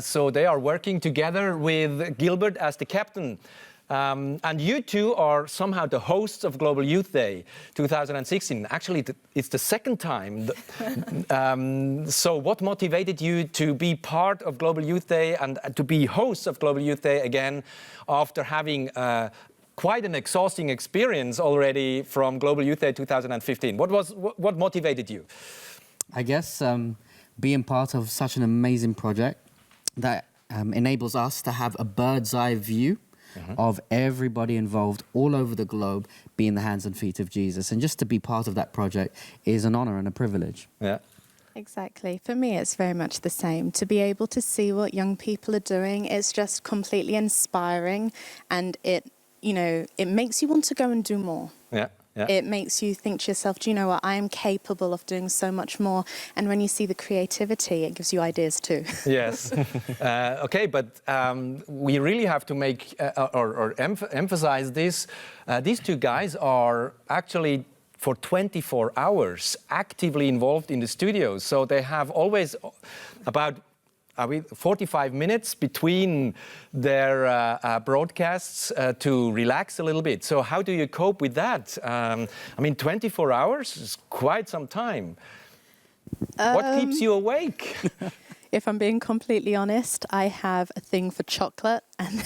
So they are working together with Gilbert as the captain. And you 2 are somehow the hosts of Global Youth Day 2016. Actually, it's the second time. So what motivated you to be part of Global Youth Day and to be hosts of Global Youth Day again after having quite an exhausting experience already from Global Youth Day 2015? What motivated you? I guess being part of such an amazing project that enables us to have a bird's eye view of everybody involved all over the globe being the hands and feet of Jesus. And just to be part of that project is an honor and a privilege. Yeah. Exactly. For me, it's very much the same. To be able to see what young people are doing is just completely inspiring, and it makes you want to go and do more. Yeah. Yeah. It makes you think to yourself, do you know what, I am capable of doing so much more. And when you see the creativity, it gives you ideas too. Yes. Okay, but we really have to make or emphasize this. These 2 guys are actually for 24 hours actively involved in the studios. So they have always about 45 minutes between their broadcasts to relax a little bit. So how do you cope with that? 24 hours is quite some time. What keeps you awake? if I'm being completely honest, I have a thing for chocolate, and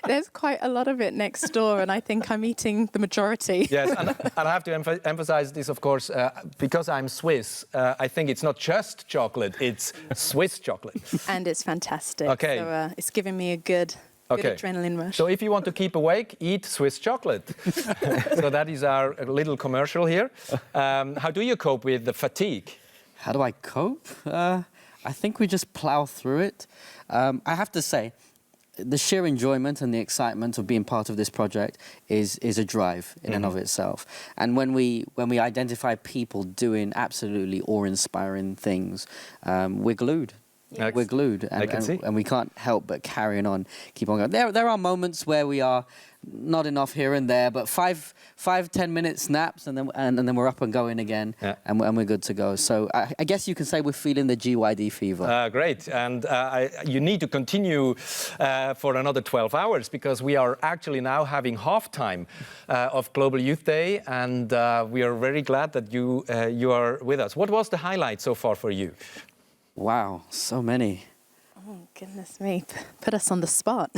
there's quite a lot of it next door, and I think I'm eating the majority. Yes, and I have to emphasize this, of course, because I'm Swiss. I think it's not just chocolate; it's Swiss chocolate, and it's fantastic. Okay, so it's giving me a good adrenaline rush. So if you want to keep awake, eat Swiss chocolate. So that is our little commercial here. How do you cope with the fatigue? How do I cope? I think we just plow through it. I have to say, the sheer enjoyment and the excitement of being part of this project is a drive in and of itself. And when we identify people doing absolutely awe-inspiring things, we're glued. We're glued, and we can't help but carrying on, keep on going. There are moments where we are not enough here and there, but 5-10 minute snaps, and then we're up and going again, and we're good to go. So I guess you can say we're feeling the GYD fever. Great, and you need to continue for another 12 hours because we are actually now having halftime of Global Youth Day, and we are very glad that you are with us. What was the highlight so far for you? Wow, so many. Oh, goodness me. Put us on the spot.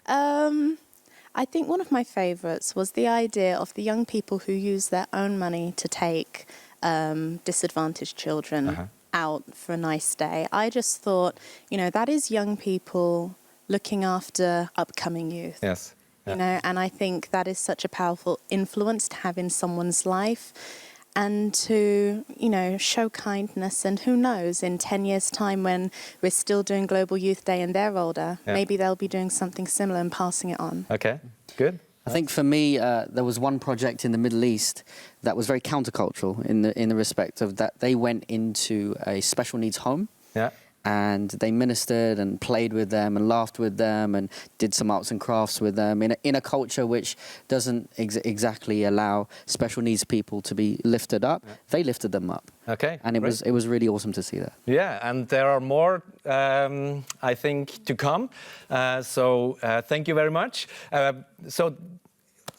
I think one of my favourites was the idea of the young people who use their own money to take disadvantaged children out for a nice day. I just thought, that is young people looking after upcoming youth. Yes. You know, and I think that is such a powerful influence to have in someone's life. And to, show kindness. And who knows, in 10 years' time when we're still doing Global Youth Day and they're older, maybe they'll be doing something similar and passing it on. Okay, good. I think for me, there was one project in the Middle East that was very countercultural in the respect of that they went into a special needs home. Yeah. And they ministered and played with them and laughed with them and did some arts and crafts with them in a culture which doesn't exactly allow special needs people to be lifted up. They lifted them up. Okay. And it was really awesome to see that. Yeah, and there are more, I think, to come. So thank you very much.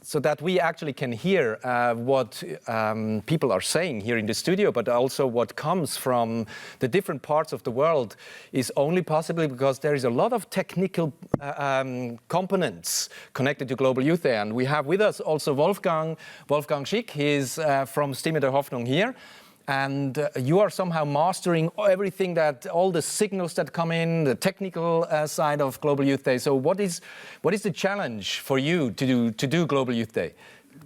So that we actually can hear what people are saying here in the studio, but also what comes from the different parts of the world is only possible because there is a lot of technical components connected to Global Youth Day. And we have with us also Wolfgang Schick. He's from Stimme der Hoffnung here. And you are somehow mastering everything all the signals that come in, the technical side of Global Youth Day. So what is the challenge for you to do Global Youth Day?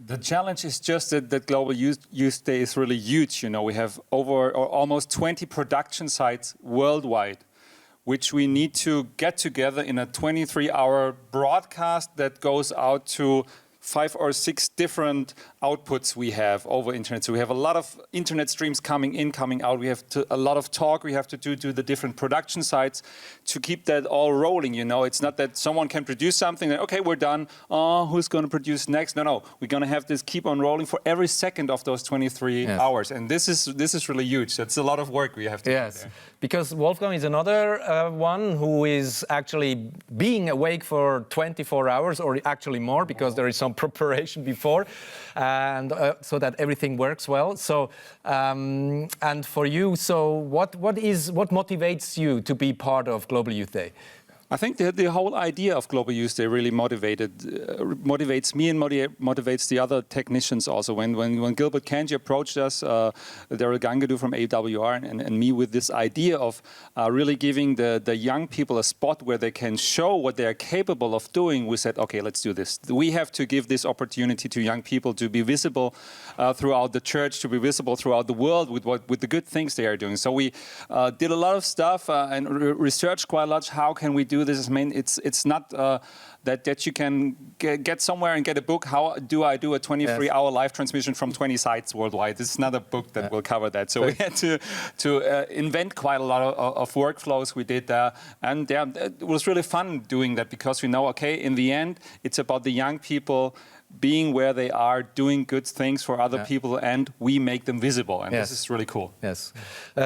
The challenge is just that Global Youth Day is really huge. We have almost 20 production sites worldwide, which we need to get together in a 23-hour broadcast that goes out to 5 or 6 different outputs we have over internet. So we have a lot of internet streams coming in, coming out. We have a lot of talk we have to do to the different production sites to keep that all rolling. It's not that someone can produce something and okay, we're done. Oh, who's going to produce next? No, we're going to have this keep on rolling for every second of those 23 hours. And this is really huge. That's a lot of work we have to do there. Because Wolfgang is another one who is actually being awake for 24 hours or actually more because there is some preparation before and so that everything works well. So and for you, so what motivates you to be part of Global Youth Day? I think the whole idea of Global Youth Day really motivates me and motivates the other technicians also. When Gilbert Kanji approached us, Daryl Gangadu from AWR and me with this idea of really giving the young people a spot where they can show what they are capable of doing, we said, okay, let's do this. We have to give this opportunity to young people to be visible throughout the church, to be visible throughout the world with the good things they are doing. So we did a lot of stuff and researched quite a lot. How can we do this? I mean, it's not that you can get somewhere and get a book. How do I do a 23-hour live transmission from 20 sites worldwide? This is not a book that will cover that. So we had to invent quite a lot of workflows we did there. And it was really fun doing that because we know, okay, in the end, it's about the young people being where they are, doing good things for other people, and we make them visible. And Yes. this is really cool. Yes.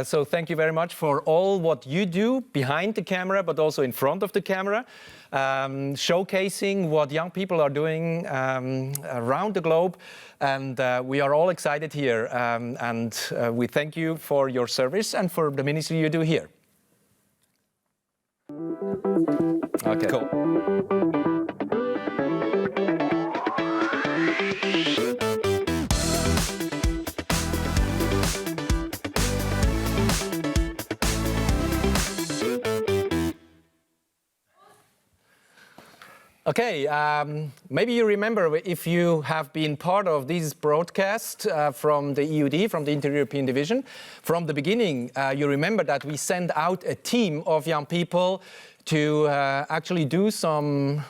So thank you very much for all what you do behind the camera, but also in front of the camera, showcasing what young people are doing around the globe. And we are all excited here. And we thank you for your service and for the ministry you do here. Okay. Cool. Okay, maybe you remember, if you have been part of this broadcast from the EUD, from the Inter-European Division, from the beginning, you remember that we sent out a team of young people to actually do some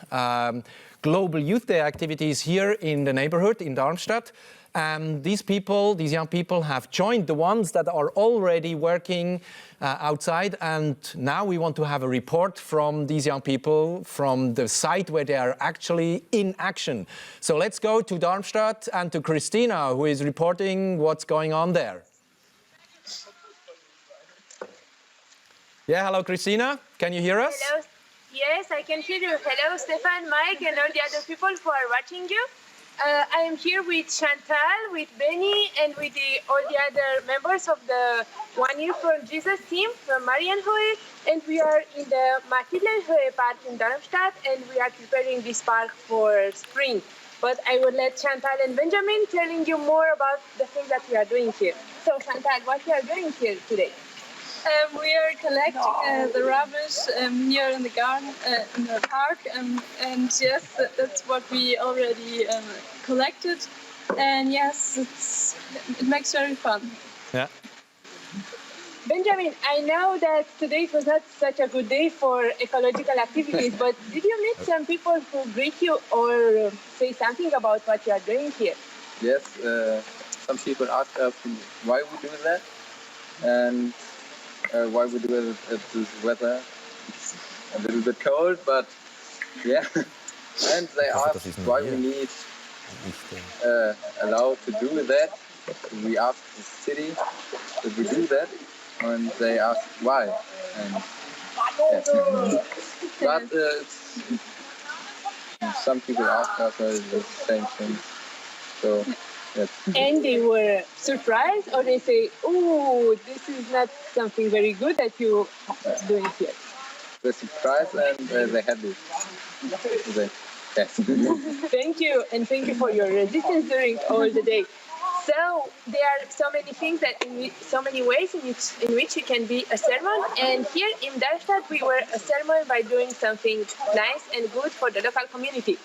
Global Youth Day activities here in the neighborhood in Darmstadt. And these people, these young people, have joined the ones that are already working outside. And now we want to have a report from these young people from the site where they are actually in action. So let's go to Darmstadt and to Christina, who is reporting what's going on there. Yeah, hello, Christina. Can you hear us? Hello. Yes, I can hear you. Hello, Stefan, Mike, and all the other people who are watching you. I am here with Chantal, with Benny, and with all the other members of the 1 Year for Jesus team from Marienhohe. And we are in the Matildenhohe Park in Darmstadt, and we are preparing this park for spring. But I will let Chantal and Benjamin telling you more about the things that we are doing here. So Chantal, what we are doing here today? We are collecting the rubbish here in the garden, in the park, and yes, that's what we already collected. And yes, it makes very fun. Yeah. Benjamin, I know that today was not such a good day for ecological activities, but did you meet some people who greet you or say something about what you are doing here? Yes, some people ask us why we do that, and why we do it at this weather. It's a little bit cold, but yeah. And they ask why we need allowed to do that. We ask the city that we do that, and they ask why. And yeah. But some people ask us the same thing. So. Yes. And they were surprised, or they say, "Oh, this is not something very good that you are doing here." They're surprised and they're happy. Yes. Thank you, and thank you for your resistance during all the day. So there are so many things that, so many ways in which you can be a sermon. And here in Darmstadt, we were a sermon by doing something nice and good for the local community.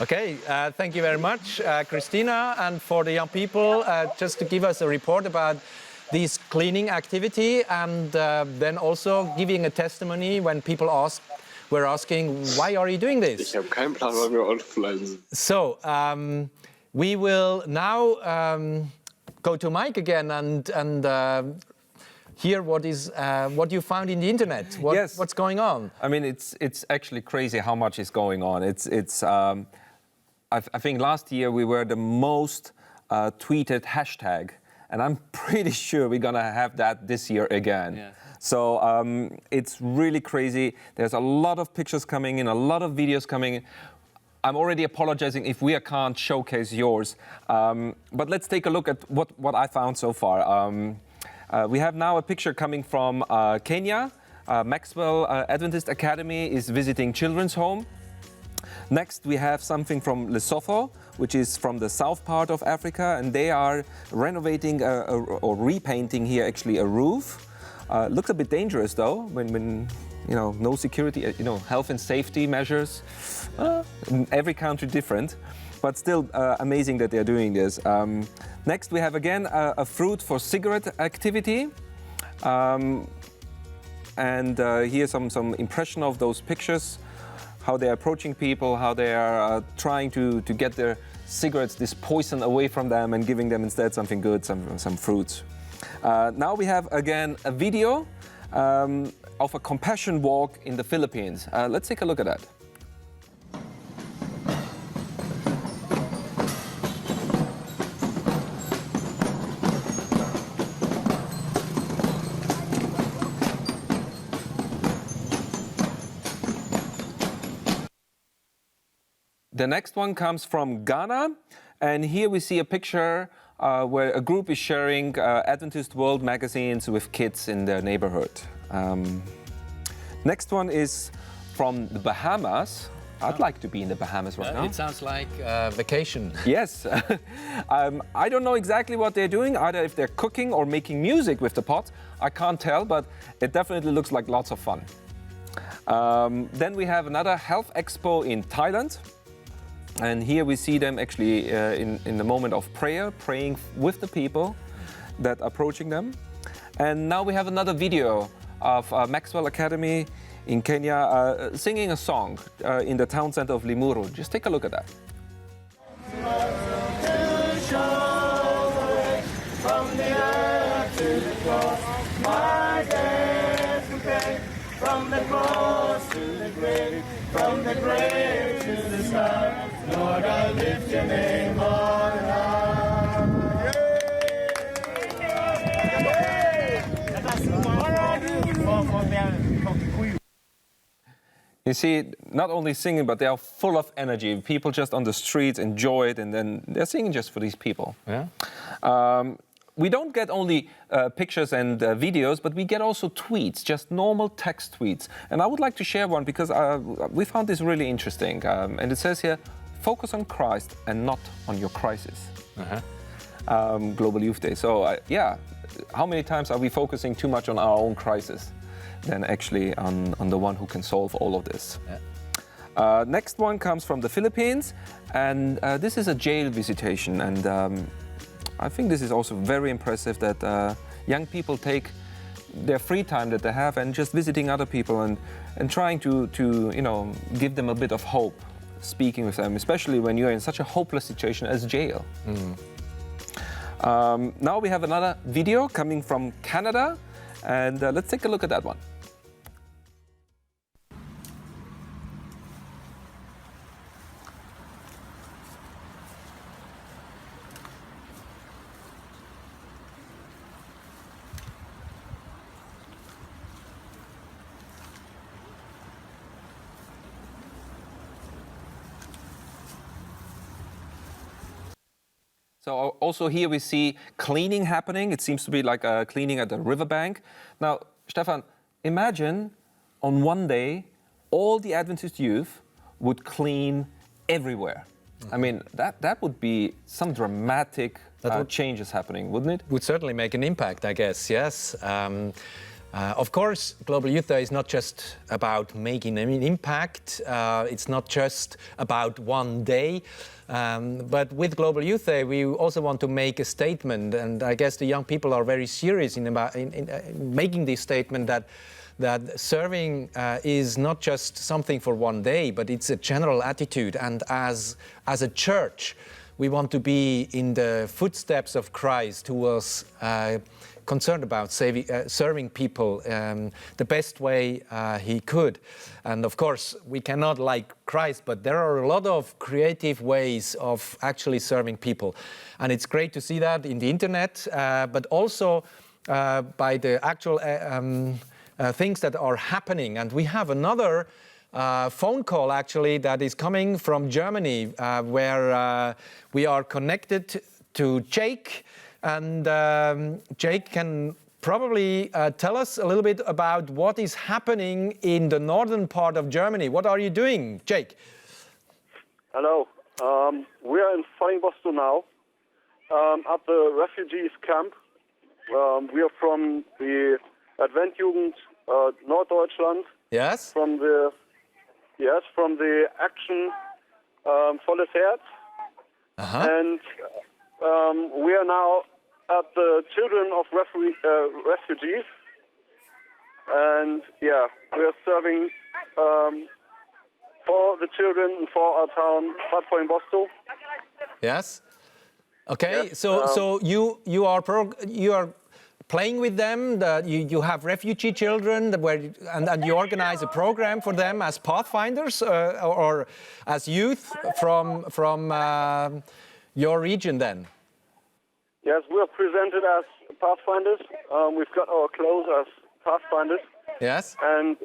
Okay, thank you very much, Christina. And for the young people, just to give us a report about this cleaning activity, and then also giving a testimony when people were asking, why are you doing this? Ich habe keinen Plan, wann wir offline sind. So, we will now go to Mike again and hear what you found in the internet. What's going on? I mean, it's actually crazy how much is going on. I think last year we were the most tweeted hashtag, and I'm pretty sure we're gonna have that this year again. Yeah. So it's really crazy. There's a lot of pictures coming in, a lot of videos coming in. I'm already apologizing if we can't showcase yours, but let's take a look at what I found so far. We have now a picture coming from Kenya. Maxwell Adventist Academy is visiting children's home. Next, we have something from Lesotho, which is from the south part of Africa, and they are renovating or repainting here actually a roof. Looks a bit dangerous though, when you know, no security, health and safety measures. In every country different, but still amazing that they're doing this. Next, we have again a fruit for cigarette activity. And here's some impression of those pictures, how they're approaching people, how they are trying to get their cigarettes, this poison, away from them and giving them instead something good, some fruits. Now we have again a video of a compassion walk in the Philippines. Let's take a look at that. The next one comes from Ghana, and here we see a picture where a group is sharing Adventist World magazines with kids in their neighborhood. Next one is from the Bahamas. I'd like to be in the Bahamas right now. It sounds like vacation. Yes. I don't know exactly what they're doing, either if they're cooking or making music with the pots. I can't tell, but it definitely looks like lots of fun. Then we have another health expo in Thailand. And here we see them actually in the moment of prayer, praying with the people that are approaching them. And now we have another video of Maxwell Academy in Kenya singing a song in the town center of Limuru. Just take a look at that. From the earth to the cross, my days to pay. From the cross to the grave, from the grave to the sky, Lord, I lift your name on high. You see, not only singing, but they are full of energy. People just on the streets enjoy it, and then they're singing just for these people. Yeah. We don't get only pictures and videos, but we get also tweets, just normal text tweets. And I would like to share one because we found this really interesting. And it says here, focus on Christ and not on your crisis. Global Youth Day. So yeah, how many times are we focusing too much on our own crisis than actually on the one who can solve all of this? Yeah. Next one comes from the Philippines, and this is a jail visitation. And I think this is also very impressive that young people take their free time that they have and just visiting other people and trying to you know, give them a bit of hope, speaking with them, especially when you're in such a hopeless situation as jail. Now we have another video coming from Canada, and let's take a look at that one. So also here we see cleaning happening. It seems to be like cleaning at the riverbank. Now, Stefan, imagine on one day all the Adventist youth would clean everywhere. I mean, that would be some dramatic changes happening, wouldn't it? Would certainly make an impact, I guess, yes. Of course, Global Youth Day is not just about making an impact. It's not just about one day. But with Global Youth Day, we also want to make a statement, and I guess the young people are very serious in making this statement that serving is not just something for one day, but it's a general attitude. And as a church, we want to be in the footsteps of Christ, who was concerned about serving people the best way he could. And of course, we cannot like Christ, but there are a lot of creative ways of actually serving people. And it's great to see that in the internet, but also by the actual things that are happening. And we have another phone call actually that is coming from Germany, where we are connected to Jake. And Jake can probably tell us a little bit about what is happening in the northern part of Germany. What are you doing, Jake? Hello. We are in Fallingbostel now, at the refugees camp. We are from the Adventjugend Norddeutschland. Yes. From the Action Volles Herz. And we are now at the Children of Refugees, and yeah, we are serving for the children and for our town, Bad Fallingbostel. Yes. Okay. Yes, So you are playing with them. You have refugee children, and you organize a program for them as pathfinders or as youth from your region then. Yes, we are presented as pathfinders. We've got our clothes as pathfinders. Yes. And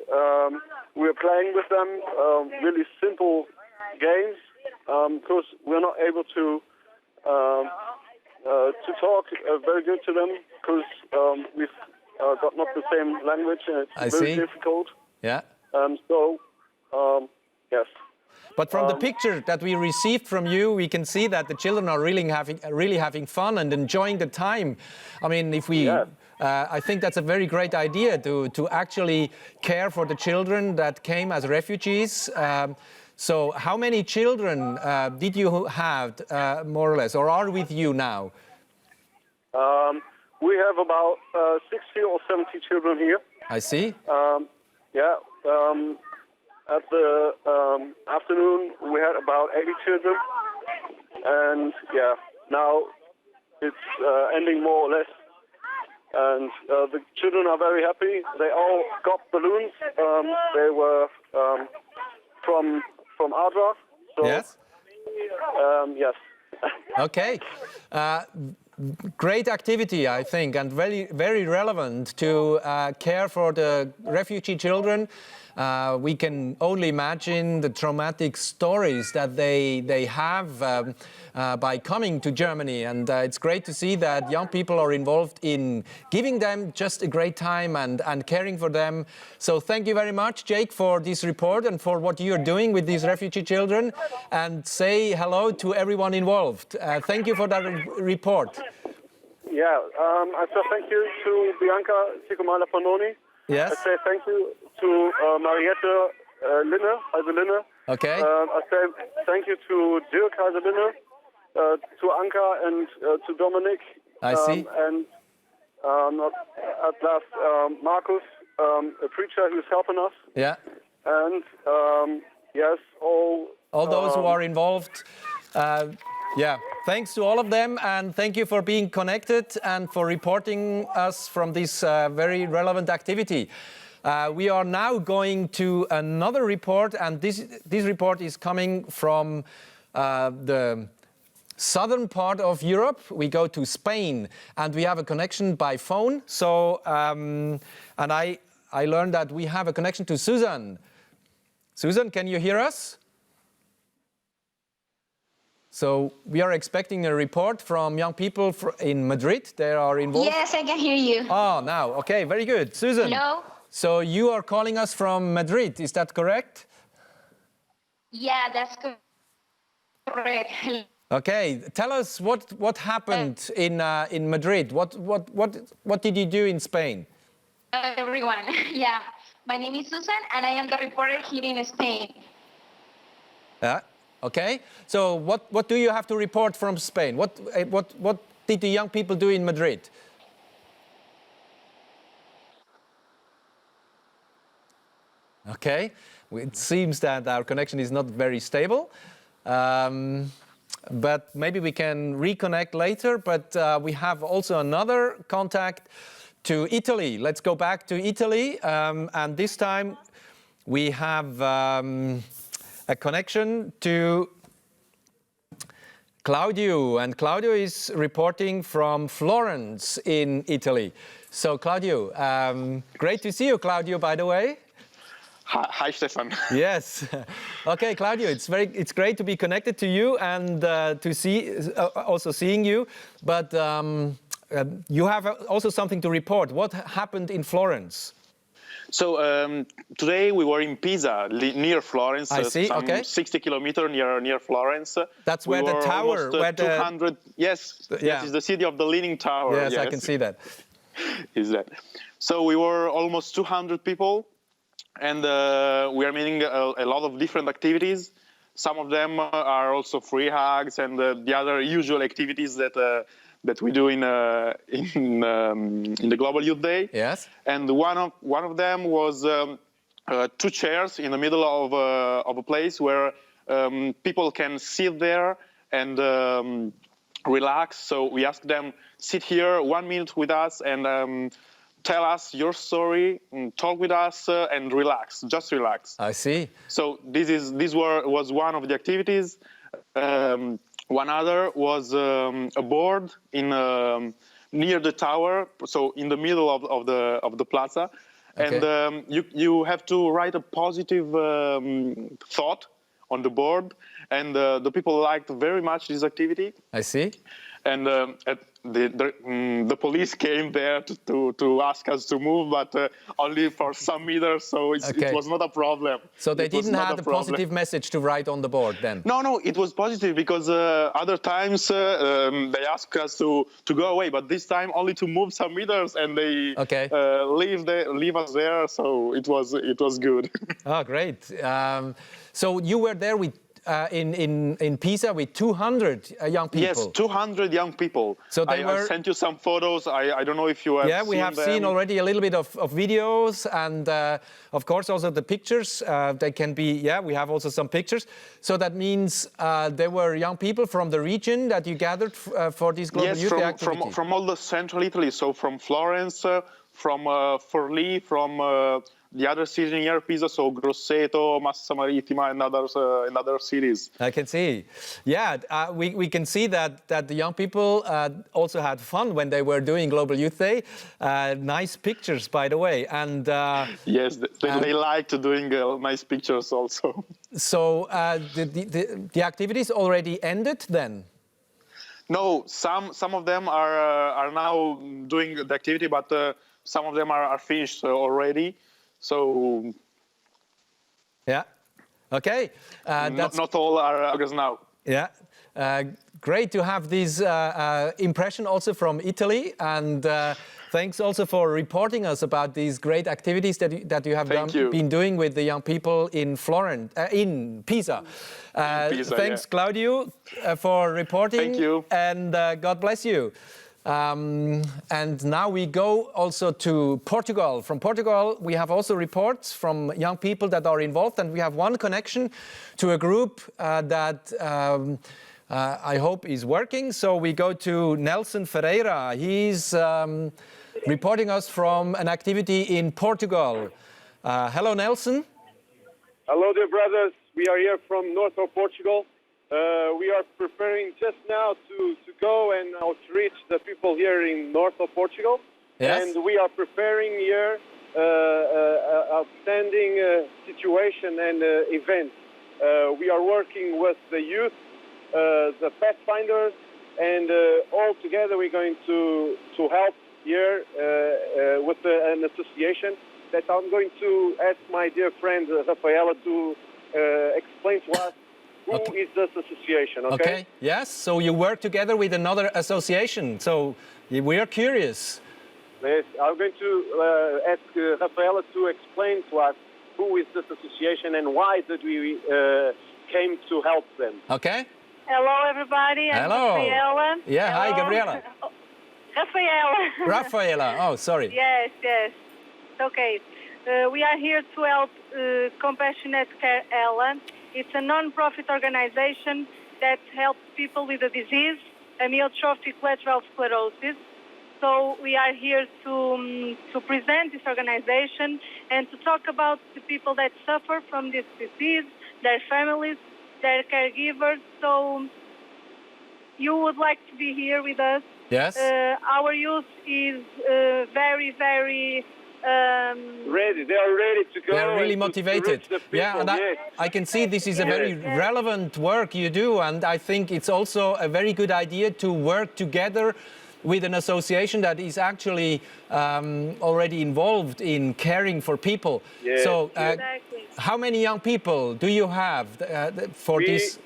we're playing with them really simple games because we're not able to talk very good to them because we've got not the same language and it's very difficult. Yeah. Yes. But from the picture that we received from you, we can see that the children are really having fun and enjoying the time. I mean, if we, I think that's a very great idea to actually care for the children that came as refugees. So how many children did you have, more or less, or are with you now? We have about 60 or 70 children here. I see. At the afternoon, we had about 80 children, and now it's ending more or less. And the children are very happy. They all got balloons. They were from Adra. So, yes. Yes. Okay. Great activity, I think, and very relevant to care for the refugee children. We can only imagine the traumatic stories that they have by coming to Germany, and it's great to see that young people are involved in giving them just a great time and caring for them. So thank you very much, Jake, for this report and for what you're doing with these refugee children, and say hello to everyone involved. Thank you for that report. Yeah, I say thank you to Bianca Sicomala Panoni. Yes. I say thank you to Mariette Linne. Okay. I say thank you to Dirk Linne, to Anka and to Dominic. I see. And at last, Marcus, a preacher who's helping us. Yeah. And yes, all those who are involved. Yeah, thanks to all of them, and thank you for being connected and for reporting us from this very relevant activity. We are now going to another report, and this report is coming from the southern part of Europe. We go to Spain, and we have a connection by phone. So, and I learned that we have a connection to Susan. Susan, can you hear us? So we are expecting a report from young people in Madrid. They are involved. Yes, I can hear you. Oh, now, okay, very good. Susan. Hello. So you are calling us from Madrid, is that correct? Yeah, that's correct. Okay, tell us what happened in Madrid. What did you do in Spain? Everyone, yeah. My name is Susan, and I am the reporter here in Spain. Okay, so what do you have to report from Spain? What did the young people do in Madrid? Okay, it seems that our connection is not very stable, but maybe we can reconnect later. But we have also another contact to Italy. Let's go back to Italy, and this time we have a connection to Claudio, and Claudio is reporting from Florence in Italy. So Claudio, great to see you, Claudio, by the way. Hi, Stefan. Yes. Okay, Claudio, it's great to be connected to you and to see also seeing you. But you have also something to report. What happened in Florence? So today we were in Pisa, near Florence. I see. Some okay. 60 kilometers near Florence. That's where the tower, where 200. Yes, yeah. That is the city of the Leaning Tower. Yes, I can see that. Is that? So we were almost 200 people, and we are meeting a lot of different activities. Some of them are also free hugs and the other usual activities that we do in the Global Youth Day. Yes. And one of them was 2 chairs in the middle of a place where people can sit there and relax. So we asked them, sit here 1 minute with us and tell us your story, talk with us, and relax. Just relax. I see. So this was one of the activities. One other was a board in near the tower, so in the middle of the plaza, okay. And you have to write a positive thought on the board, and the people liked very much this activity. I see. And the police came there to ask us to move, but only for some meters, so it was not a problem. So they didn't have a positive message to write on the board then? No, it was positive because other times they asked us to go away, but this time only to move some meters, and they leave us there, so it was good. Oh, great. So you were there with in Pisa with 200 young people. Yes, 200 young people. So I sent you some photos. I don't know if you have seen we have seen already a little bit of videos and of course also the pictures. They can be, we have also some pictures. So that means there were young people from the region that you gathered for this global youth activity. From all the central Italy. So from Florence, from Forlì, from the other cities near Pisa, so Grosseto, Massa Marittima, and other cities. I can see. Yeah, we can see that the young people also had fun when they were doing Global Youth Day. Nice pictures, by the way. And yes, they liked doing nice pictures also. So the activities already ended then? No, some of them are now doing the activity, but some of them are finished already. So, yeah, okay. Not all are August now. Yeah, great to have this impression also from Italy, and thanks also for reporting us about these great activities that you have been doing with the young people in in Pisa. Thanks, Claudio, for reporting. Thank you. And God bless you. And now we go also to Portugal. From Portugal, we have also reports from young people that are involved, and we have one connection to a group that I hope is working. So we go to Nelson Ferreira. He's reporting us from an activity in Portugal. Hello, Nelson. Hello, dear brothers. We are here from north of Portugal. We are preparing just now to go and outreach the people here in north of Portugal. Yes. And we are preparing here outstanding situation and event. We are working with the youth, the pathfinders, and all together we're going to help here with an association that I'm going to ask my dear friend Rafaela to explain to us who is this association, okay? Yes, so you work together with another association, so we are curious. Yes, I'm going to ask Rafaela to explain to us who is this association and why did we came to help them. Okay. Hello, everybody. I'm Rafaela. Yeah, hello. Hi, Gabriela. Rafaela. Rafaela, oh, sorry. Yes. Okay. We are here to help Compassionate Care Ella. It's a non-profit organization that helps people with a disease, amyotrophic lateral sclerosis. So we are here to present this organization and to talk about the people that suffer from this disease, their families, their caregivers. So you would like to be here with us. Yes. Our youth is very, very... ready. They are ready to go. They're really motivated. And I can see this is a very relevant work you do, and I think it's also a very good idea to work together with an association that is actually already involved in caring for people. Yes. So, how many young people do you have for this?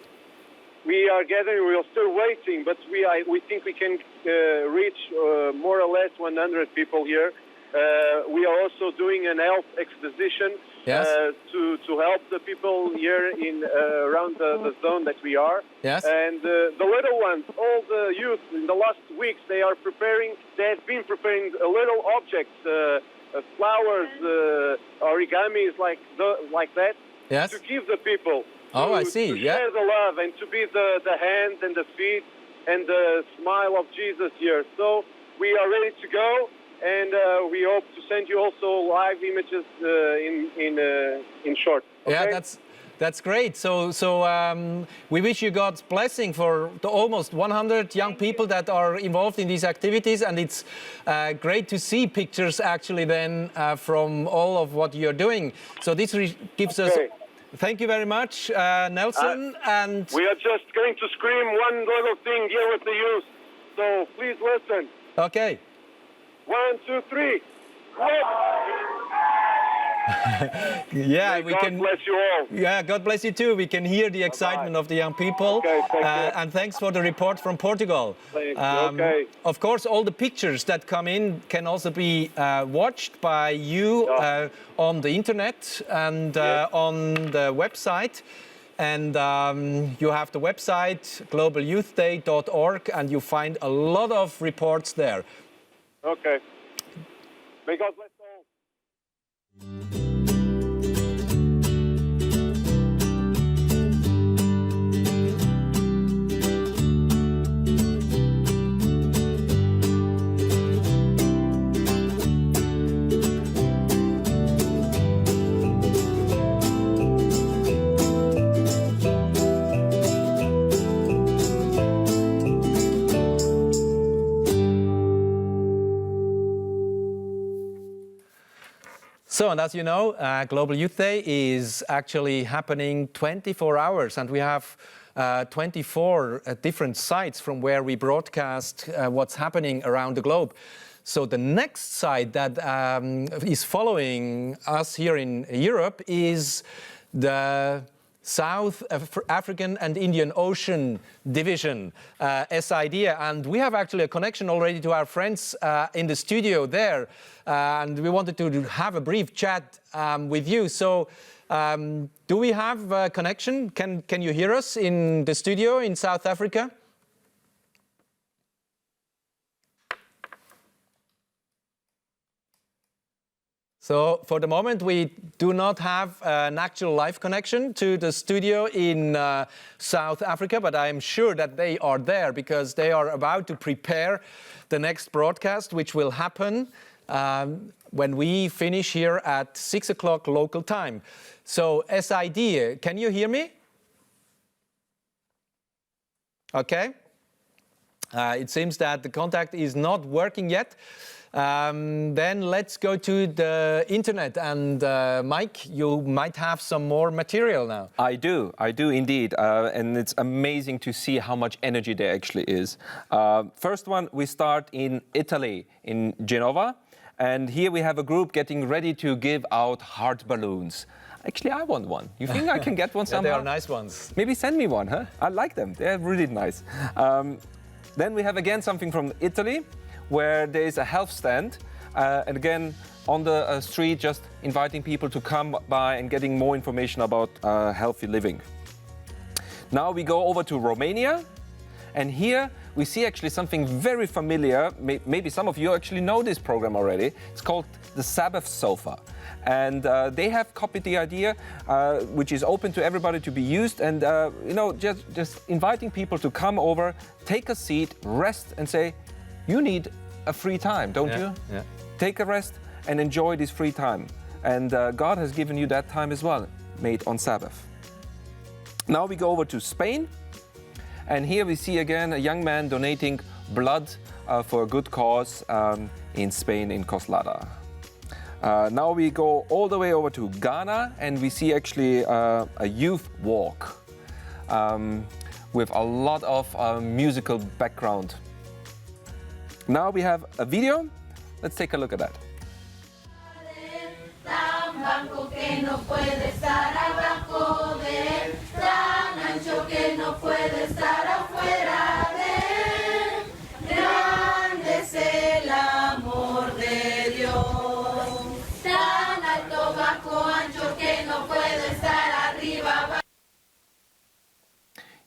We are gathering. We are still waiting, but we think we can reach more or less 100 people here. We are also doing an health exposition to help the people here in around the zone that we are. Yes. And the little ones, all the youth in the last weeks, they have been preparing little objects, flowers, origamis like that, to give the people. Oh, I see. To share the love and to be the hands and the feet and the smile of Jesus here. So we are ready to go. And we hope to send you also live images in short. Okay? Yeah, that's great. So we wish you God's blessing for the almost 100 young people that are involved in these activities, and it's great to see pictures actually then from all of what you're doing. So this gives us Thank you very much, Nelson. And we are just going to scream one little thing here with the youth. So please listen. Okay. 1, 2, 3. Yeah, May God bless you all. Yeah, God bless you too. We can hear the excitement of the young people. Okay, thank you. And thanks for the report from Portugal. Thank you. Okay. Of course, all the pictures that come in can also be watched by you on the internet and on the website. And you have the website globalyouthday.org, and you find a lot of reports there. Okay. May God bless all. So, and as you know, Global Youth Day is actually happening 24 hours, and we have 24 different sites from where we broadcast what's happening around the globe. So the next site that is following us here in Europe is the South African and Indian Ocean Division, SID, and we have actually a connection already to our friends in the studio there, and we wanted to have a brief chat with you. So, do we have a connection? Can you hear us in the studio in South Africa? So for the moment, we do not have an actual live connection to the studio in South Africa, but I'm sure that they are there because they are about to prepare the next broadcast, which will happen when we finish here at 6 o'clock local time. So SID, can you hear me? Okay. It seems that the contact is not working yet. Then let's go to the internet, and Mike, you might have some more material now. I do indeed, and it's amazing to see how much energy there actually is. First one, we start in Italy, in Genova, and here we have a group getting ready to give out heart balloons. Actually, I want one. You think I can get one somehow? They are nice ones. Maybe send me one, huh? I like them. They're really nice. Then we have again something from Italy, where there is a health stand, and again on the street, just inviting people to come by and getting more information about healthy living. Now we go over to Romania, and here we see actually something very familiar. Maybe some of you actually know this program already. It's called the Sabbath Sofa, and they have copied the idea, which is open to everybody to be used, and you know, just inviting people to come over, take a seat, rest, and say, you need a free time, don't you? Yeah. Take a rest and enjoy this free time. And God has given you that time as well, made on Sabbath. Now we go over to Spain. And here we see again a young man donating blood for a good cause in Spain, in Coslada. Now we go all the way over to Ghana, and we see actually a youth walk with a lot of musical background. Now we have a video. Let's take a look at that.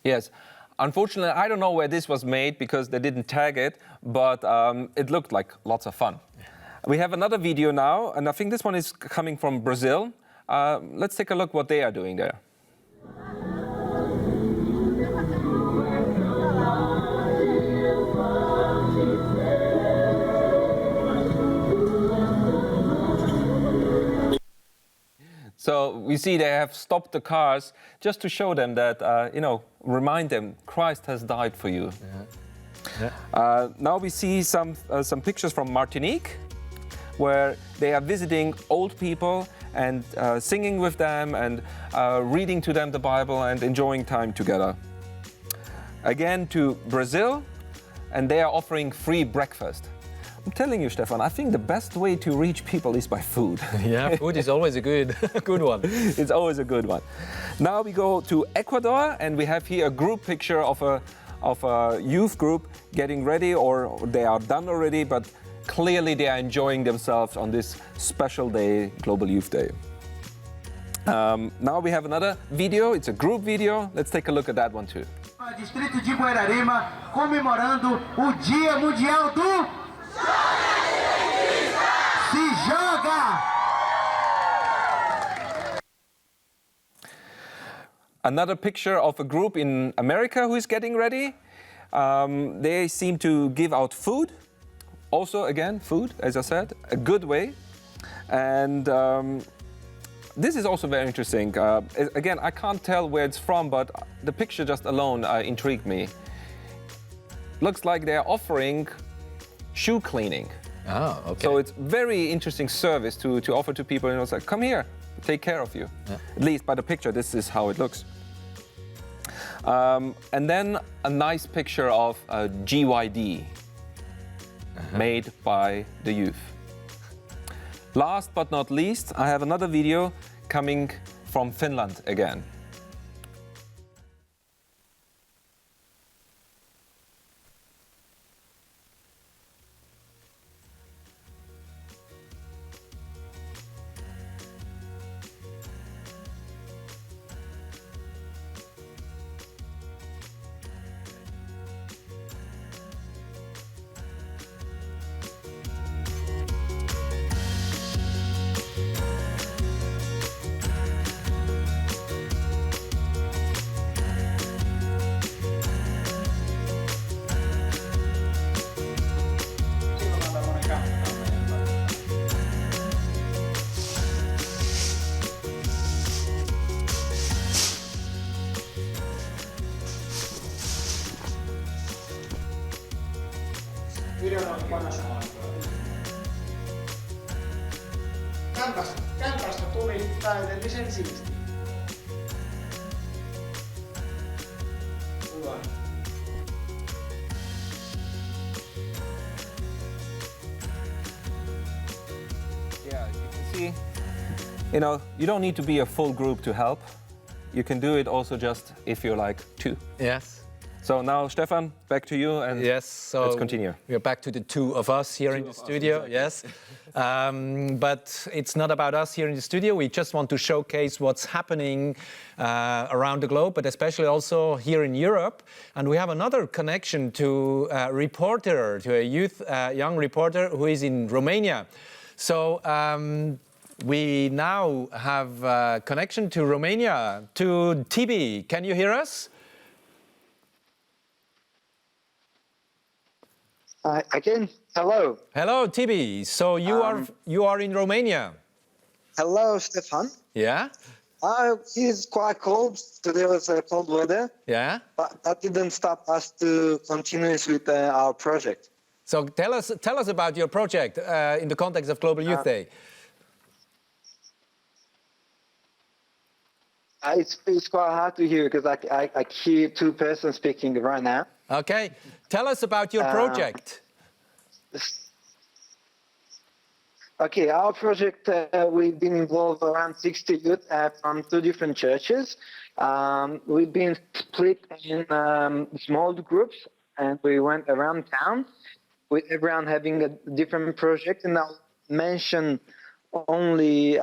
Yes. Unfortunately, I don't know where this was made because they didn't tag it, but it looked like lots of fun. We have another video now, and I think this one is coming from Brazil. Let's take a look what they are doing there. So we see they have stopped the cars just to show them that, you know, remind them Christ has died for you. Yeah. Yeah. Now we see some pictures from Martinique, where they are visiting old people and singing with them and reading to them the Bible and enjoying time together. Again to Brazil, and they are offering free breakfast. I'm telling you, Stefan, I think the best way to reach people is by food. Yeah, food is always a good one. It's always a good one. Now we go to Ecuador, and we have here a group picture of a youth group getting ready, or they are done already, but clearly they are enjoying themselves on this special day, Global Youth Day. Now we have another video. It's a group video. Let's take a look at that one too. Distrito de Guararema, comemorando o Dia Mundial do Se Joga! Another picture of a group in America who is getting ready. They seem to give out food. Also, again, food, as I said, a good way. And this is also very interesting. Again, I can't tell where it's from, but the picture just alone intrigued me. Looks like they're offering shoe cleaning. Oh, okay. So it's very interesting service to offer to people. You know, it's like, come here, take care of you. Yeah. At least by the picture, this is how it looks. And then a nice picture of a GYD made by the youth. Last but not least, I have another video coming from Finland again. Kämpästä tuli täydellisen siisti. Hyvä. Yeah, you can see, you know, you don't need to be a full group to help. You can do it also just if you're like two. Yes. So now, Stefan, back to you, and yes, so let's continue. We're back to the two of us here in the studio, yes. But it's not about us here in the studio. We just want to showcase what's happening around the globe, but especially also here in Europe. And we have another connection to a reporter, to a young reporter who is in Romania. So we now have a connection to Romania, to Tibi. Can you hear us? Again, hello. Hello, Tibi. So you are in Romania. Hello, Stefan. Yeah. It's quite cold. Today was cold weather. Yeah. But that didn't stop us to continue with our project. So tell us about your project in the context of Global Youth Day. It's quite hard to hear because I hear two persons speaking right now. Okay. Tell us about your project. Okay, our project, we've been involved around 60 youth from two different churches. We've been split in small groups, and we went around town with everyone having a different project. And I'll mention only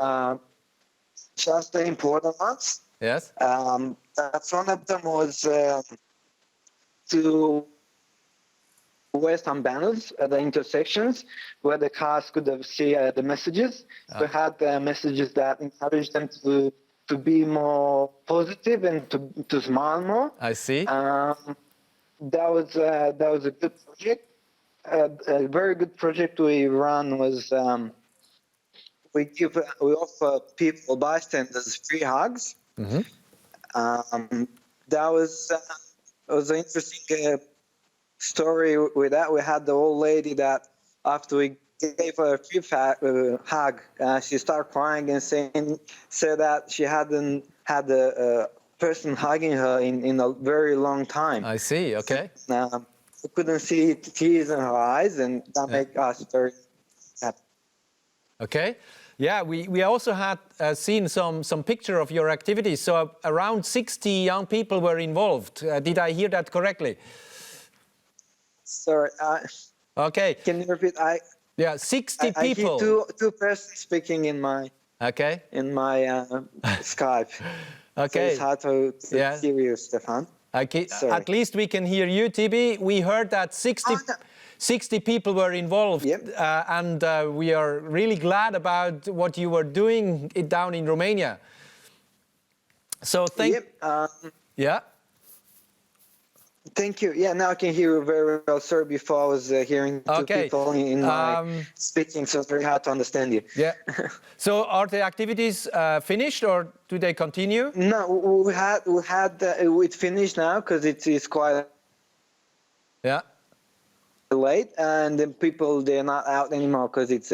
just the important ones. Yes. One of them was to wear some banners at the intersections where the cars could see the messages. We had messages that encouraged them to be more positive and to smile more. I see. That was a good project. A very good project we run was we offer people, bystanders, free hugs. Mm-hmm. That was an interesting story with that. We had the old lady that after we gave her a free hug. She started crying and said that she hadn't had a person hugging her in a very long time. I see. Okay. We couldn't see tears in her eyes, and that made us very happy. Okay. Yeah, we also had seen some picture of your activities. So around 60 young people were involved. Did I hear that correctly? Sorry. Okay. Can you repeat? 60 people. I hear two persons speaking in my Skype. Okay. So it's hard to hear you, Stefan. Okay. At least we can hear you, TB. We heard that 60 people were involved, and we are really glad about what you were doing down in Romania. So Thank you. Yeah, now I can hear you very well. Sorry, before I was hearing two people in my speaking, so it's very hard to understand you. Yeah. So are the activities finished, or do they continue? No, we had it finished now because it is quite late, and then people, they're not out anymore because it's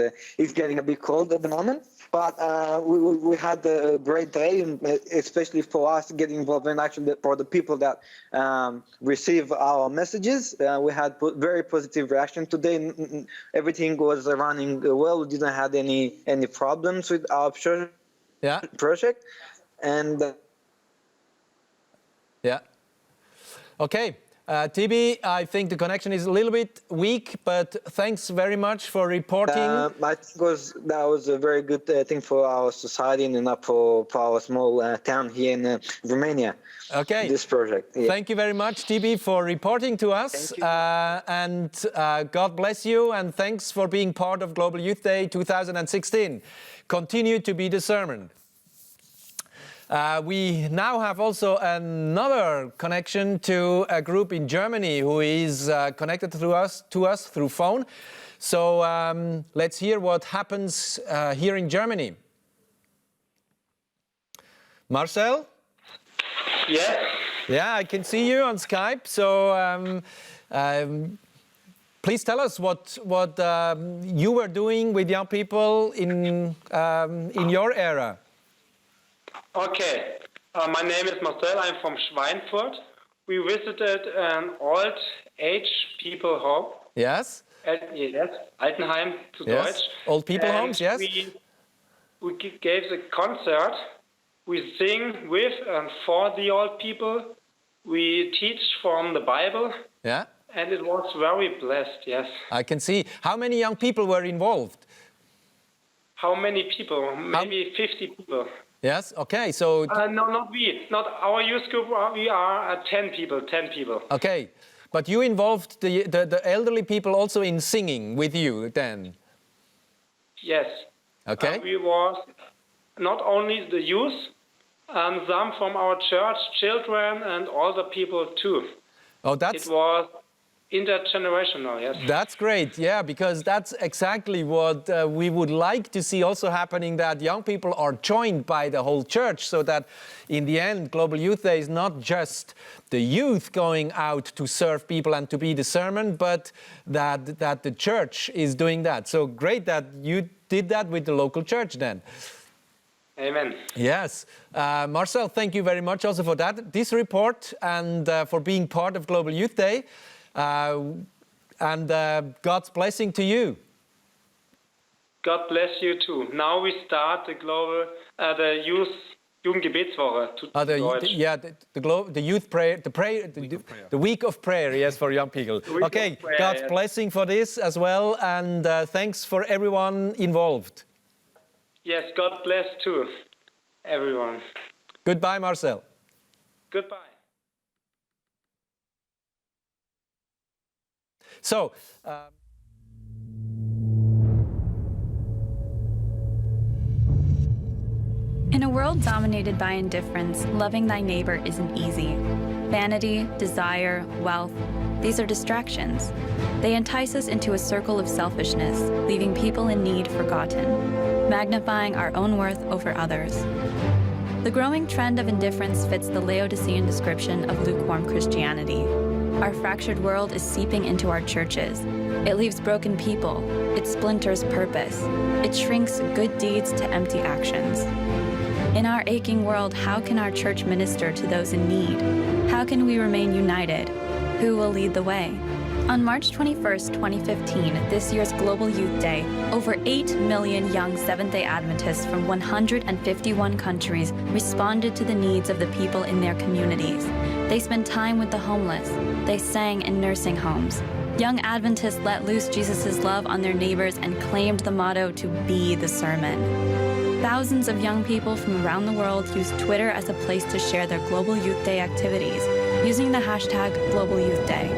getting a bit cold at the moment. But we had a great day, and especially for us getting involved, and actually for the people that receive our messages. We had very positive reaction today. Everything was running well. We didn't have any problems with our project. And okay. TB, I think the connection is a little bit weak, but thanks very much for reporting. I think that was a very good thing for our society and for our small town here in Romania. Okay. This project. Yeah. Thank you very much, TB, for reporting to us. And God bless you, and thanks for being part of Global Youth Day 2016. Continue to be determined. We now have also another connection to a group in Germany who is connected to us through phone. So let's hear what happens here in Germany. Marcel? Yeah. Yeah, I can see you on Skype. So please tell us what you were doing with young people in your area. Okay, my name is Marcel. I'm from Schweinfurt. We visited an old age people home. Yes. Yes, Altenheim to Deutsch. Old people homes. Yes. We gave a concert. We sing with and for the old people. We teach from the Bible. Yeah. And it was very blessed. Yes. I can see. How many young people were involved? How many people? Maybe 50 people. Yes. Okay. So. No, not we. Not our youth group. We are 10 people. 10 people. Okay, but you involved the elderly people also in singing with you then. Yes. Okay. We was not only the youth, some from our church, children, and older people too. Oh, it was intergenerational, yes. That's great, yeah, because that's exactly what we would like to see also happening, that young people are joined by the whole church, so that in the end, Global Youth Day is not just the youth going out to serve people and to be the sermon, but that the church is doing that. So great that you did that with the local church then. Amen. Yes. Marcel, thank you very much also for this report, and for being part of Global Youth Day. And God's blessing to you. God bless you too. Now we start the Jugendgebetswoche to Deutsch. Yeah, the youth prayer, the week of prayer, yes, for young people. Okay, prayer, God's blessing for this as well, and thanks for everyone involved. Yes, God bless too, everyone. Goodbye, Marcel. Goodbye. So, in a world dominated by indifference, loving thy neighbor isn't easy. Vanity, desire, wealth, these are distractions. They entice us into a circle of selfishness, leaving people in need forgotten, magnifying our own worth over others. The growing trend of indifference fits the Laodicean description of lukewarm Christianity. Our fractured world is seeping into our churches. It leaves broken people. It splinters purpose. It shrinks good deeds to empty actions. In our aching world, how can our church minister to those in need? How can we remain united? Who will lead the way? On March 21st, 2015, this year's Global Youth Day, over 8 million young Seventh-day Adventists from 151 countries responded to the needs of the people in their communities. They spent time with the homeless. They sang in nursing homes. Young Adventists let loose Jesus' love on their neighbors and claimed the motto to be the sermon. Thousands of young people from around the world use Twitter as a place to share their Global Youth Day activities, using the hashtag Global Youth Day.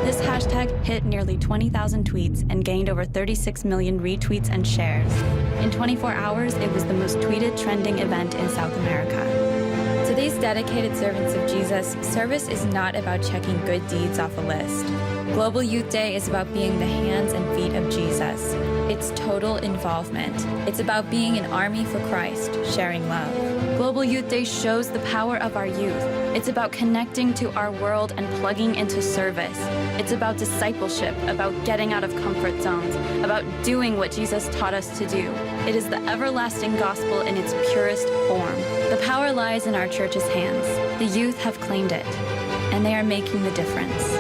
This hashtag hit nearly 20,000 tweets and gained over 36 million retweets and shares. In 24 hours, it was the most tweeted trending event in South America. To these dedicated servants of Jesus, service is not about checking good deeds off a list. Global Youth Day is about being the hands and feet of Jesus. It's total involvement. It's about being an army for Christ, sharing love. Global Youth Day shows the power of our youth. It's about connecting to our world and plugging into service. It's about discipleship, about getting out of comfort zones, about doing what Jesus taught us to do. It is the everlasting gospel in its purest form. The power lies in our church's hands. The youth have claimed it, and they are making the difference.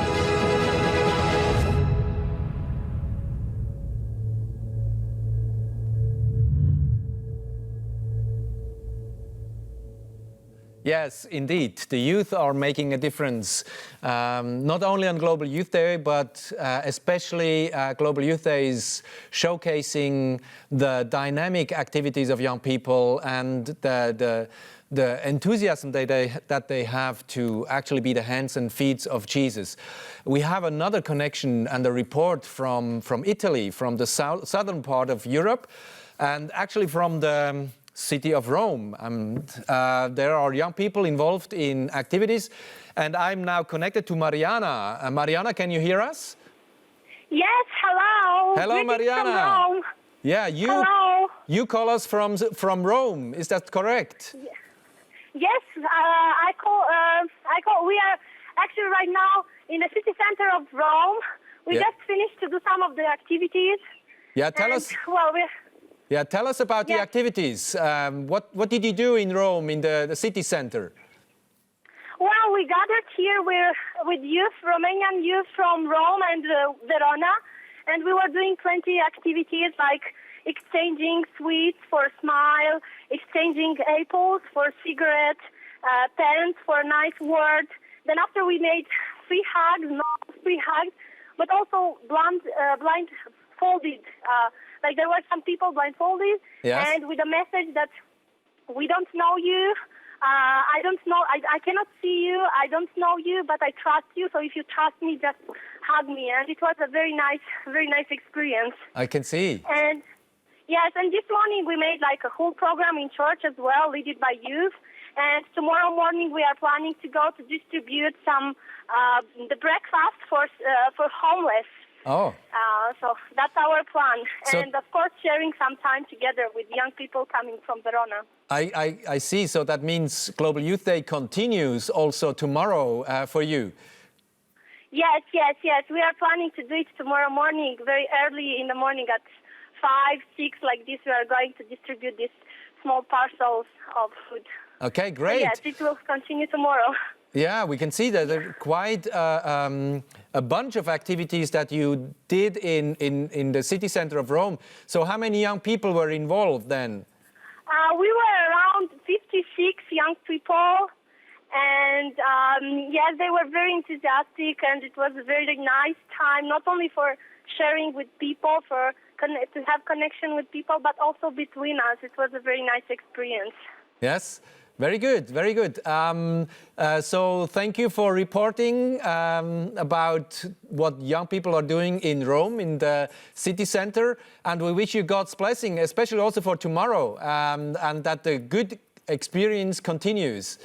Yes, indeed. The youth are making a difference, not only on Global Youth Day, but especially Global Youth Day is showcasing the dynamic activities of young people and the enthusiasm that they have to actually be the hands and feet of Jesus. We have another connection and a report from Italy, from the southern part of Europe, and actually from the city of Rome. There are young people involved in activities, and I'm now connected to Mariana. Mariana, can you hear us? Yes, hello. Hello, Mariana. From Rome. Yeah, you call us from Rome. Is that correct? Yes, I call. We are actually right now in the city center of Rome. We just finished to do some of the activities. Yeah, tell us. Well, Yeah, tell us about the activities. What did you do in Rome, in the city center? Well, we gathered here with youth, Romanian youth from Rome and Verona, and we were doing plenty of activities like exchanging sweets for smile, exchanging apples for cigarettes, pens for nice words. Then after we made free hugs, not free hugs, but also blindfolded. Like there were some people blindfolded, and with a message that we don't know you, I don't know, I cannot see you, I don't know you, but I trust you. So if you trust me, just hug me. And it was a very nice experience. I can see. And yes, and this morning we made like a whole program in church as well, led by youth. And tomorrow morning we are planning to go to distribute some the breakfast for homeless. Oh. So that's our plan. And of course, sharing some time together with young people coming from Verona. I see. So that means Global Youth Day continues also tomorrow for you. Yes. We are planning to do it tomorrow morning, very early in the morning at 5, 6, like this. We are going to distribute these small parcels of food. Okay, great. So yes, it will continue tomorrow. Yeah, we can see that there are quite a bunch of activities that you did in the city center of Rome. So how many young people were involved then? We were around 56 young people, and yes, they were very enthusiastic, and it was a very nice time, not only for sharing with people, to have connection with people, but also between us. It was a very nice experience. Yes. Very good, very good. So thank you for reporting about what young people are doing in Rome, in the city center. And we wish you God's blessing, especially also for tomorrow, and that the good experience continues.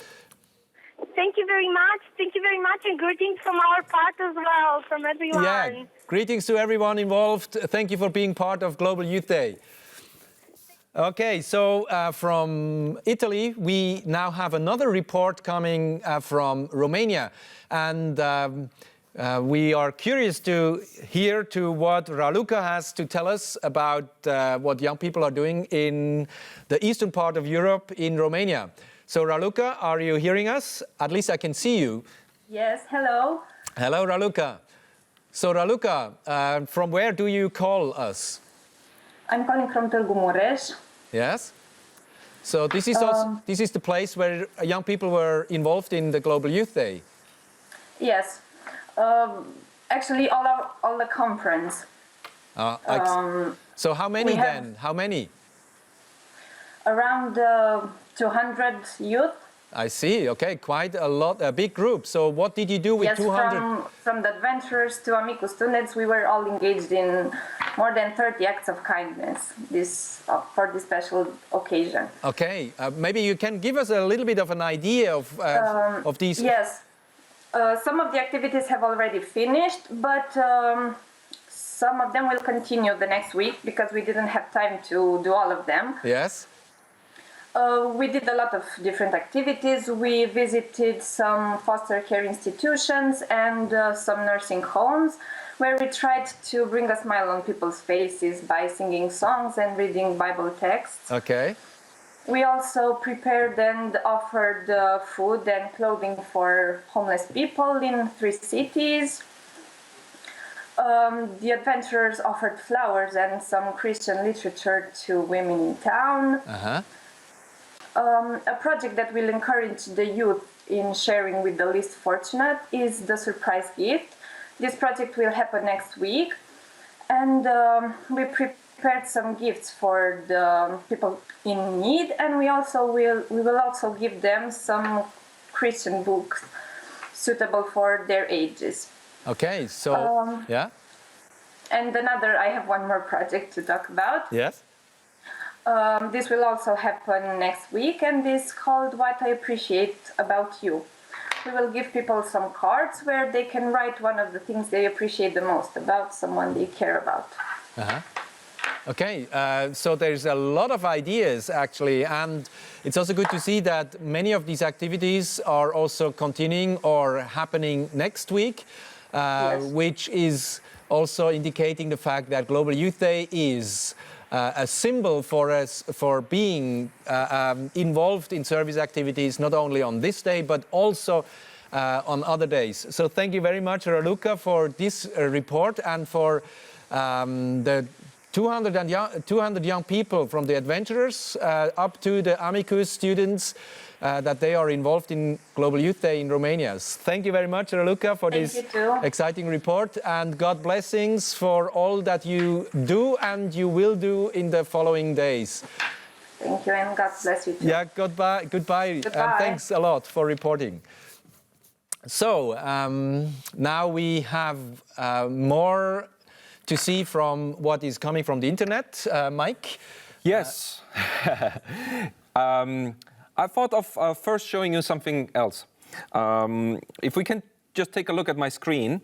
Thank you very much. Thank you very much, and greetings from our part as well, from everyone. Yeah, greetings to everyone involved. Thank you for being part of Global Youth Day. Okay, so from Italy, we now have another report coming from Romania. And We are curious to hear to what Raluca has to tell us about what young people are doing in the eastern part of Europe in Romania. So Raluca, are you hearing us? At least I can see you. Yes, hello. Hello, Raluca. So Raluca, from where do you call us? I'm calling from Târgu Mureș. Yes. So this is also, this is the place where young people were involved in the Global Youth Day. Yes. Actually, all the conference. So how many then? How many? Around 200 youth. I see. Okay, quite a lot, a big group. So what did you do with 200? From the adventurers to Amicus students, we were all engaged in more than 30 acts of kindness for this special occasion. Okay, maybe you can give us a little bit of an idea of these. Yes, some of the activities have already finished, but some of them will continue the next week because we didn't have time to do all of them. Yes. We did a lot of different activities. We visited some foster care institutions and some nursing homes where we tried to bring a smile on people's faces by singing songs and reading Bible texts. Okay. We also prepared and offered food and clothing for homeless people in 3 cities. The adventurers offered flowers and some Christian literature to women in town. A project that will encourage the youth in sharing with the least fortunate is the surprise gift. This project will happen next week, and we prepared some gifts for the people in need, and we will also give them some Christian books suitable for their ages. Okay, so yeah. And I have one more project to talk about. Yes. This will also happen next week, and this is called What I Appreciate About You. We will give people some cards where they can write one of the things they appreciate the most about someone they care about. Okay, so there's a lot of ideas actually, and it's also good to see that many of these activities are also continuing or happening next week, which is also indicating the fact that Global Youth Day is a symbol for us for being involved in service activities, not only on this day, but also on other days. So thank you very much, Raluca, for this report and for the 200 young people from the adventurers up to the Amicus students that they are involved in Global Youth Day in Romania. Thank you very much, Raluca, for this exciting report, and God blessings for all that you do and you will do in the following days. Thank you, and God bless you too. Yeah, goodbye, and thanks a lot for reporting. So now we have more to see from what is coming from the internet. Mike? Yes. I thought of first showing you something else. If we can just take a look at my screen.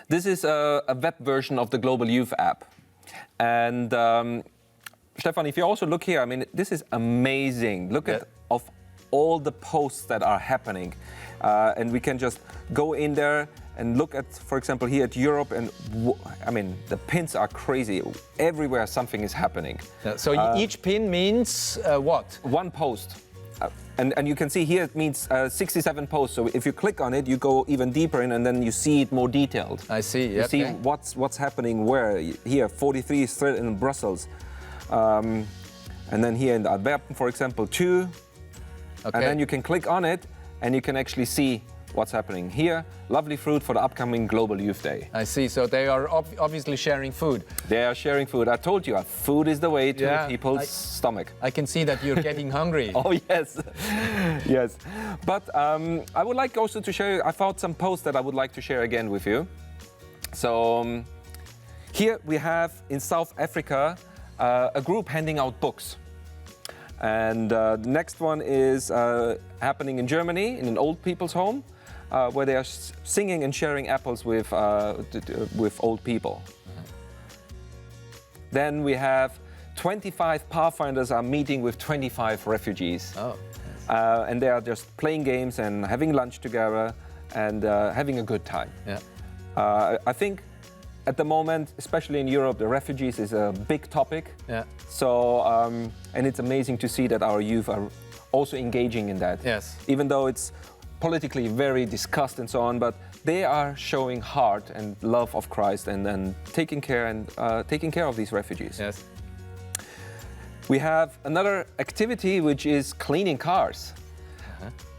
This is a web version of the Global Youth app. And Stefan, if you also look here, I mean, this is amazing. Look at all the posts that are happening. And we can just go in there and look at, for example, here at Europe, and I mean, the pins are crazy. Everywhere something is happening. So each pin means what? One post. And you can see here it means 67 posts. So if you click on it, you go even deeper in, and then you see it more detailed. I see. You see what's happening where. Here, 43 is in Brussels. And then here in Antwerpen, for example, 2. And then you can click on it, and you can actually see what's happening here. Lovely fruit for the upcoming Global Youth Day. I see. So they are obviously sharing food. They are sharing food. I told you, food is the way to people's stomach. I can see that you're getting hungry. Oh, yes. Yes. But I would like also to share, I found some posts that I would like to share again with you. So here we have in South Africa a group handing out books. And the next one is happening in Germany in an old people's home, where they are singing and sharing apples with old people. Then we have 25 pathfinders are meeting with 25 refugees. And they are just playing games and having lunch together. and having a good time. I think at the moment, especially in Europe, the refugees is a big topic. So, and it's amazing to see that our youth are also engaging in that. Even though it's politically very discussed and so on, but they are showing heart and love of Christ and taking care of these refugees. We have another activity which is cleaning cars.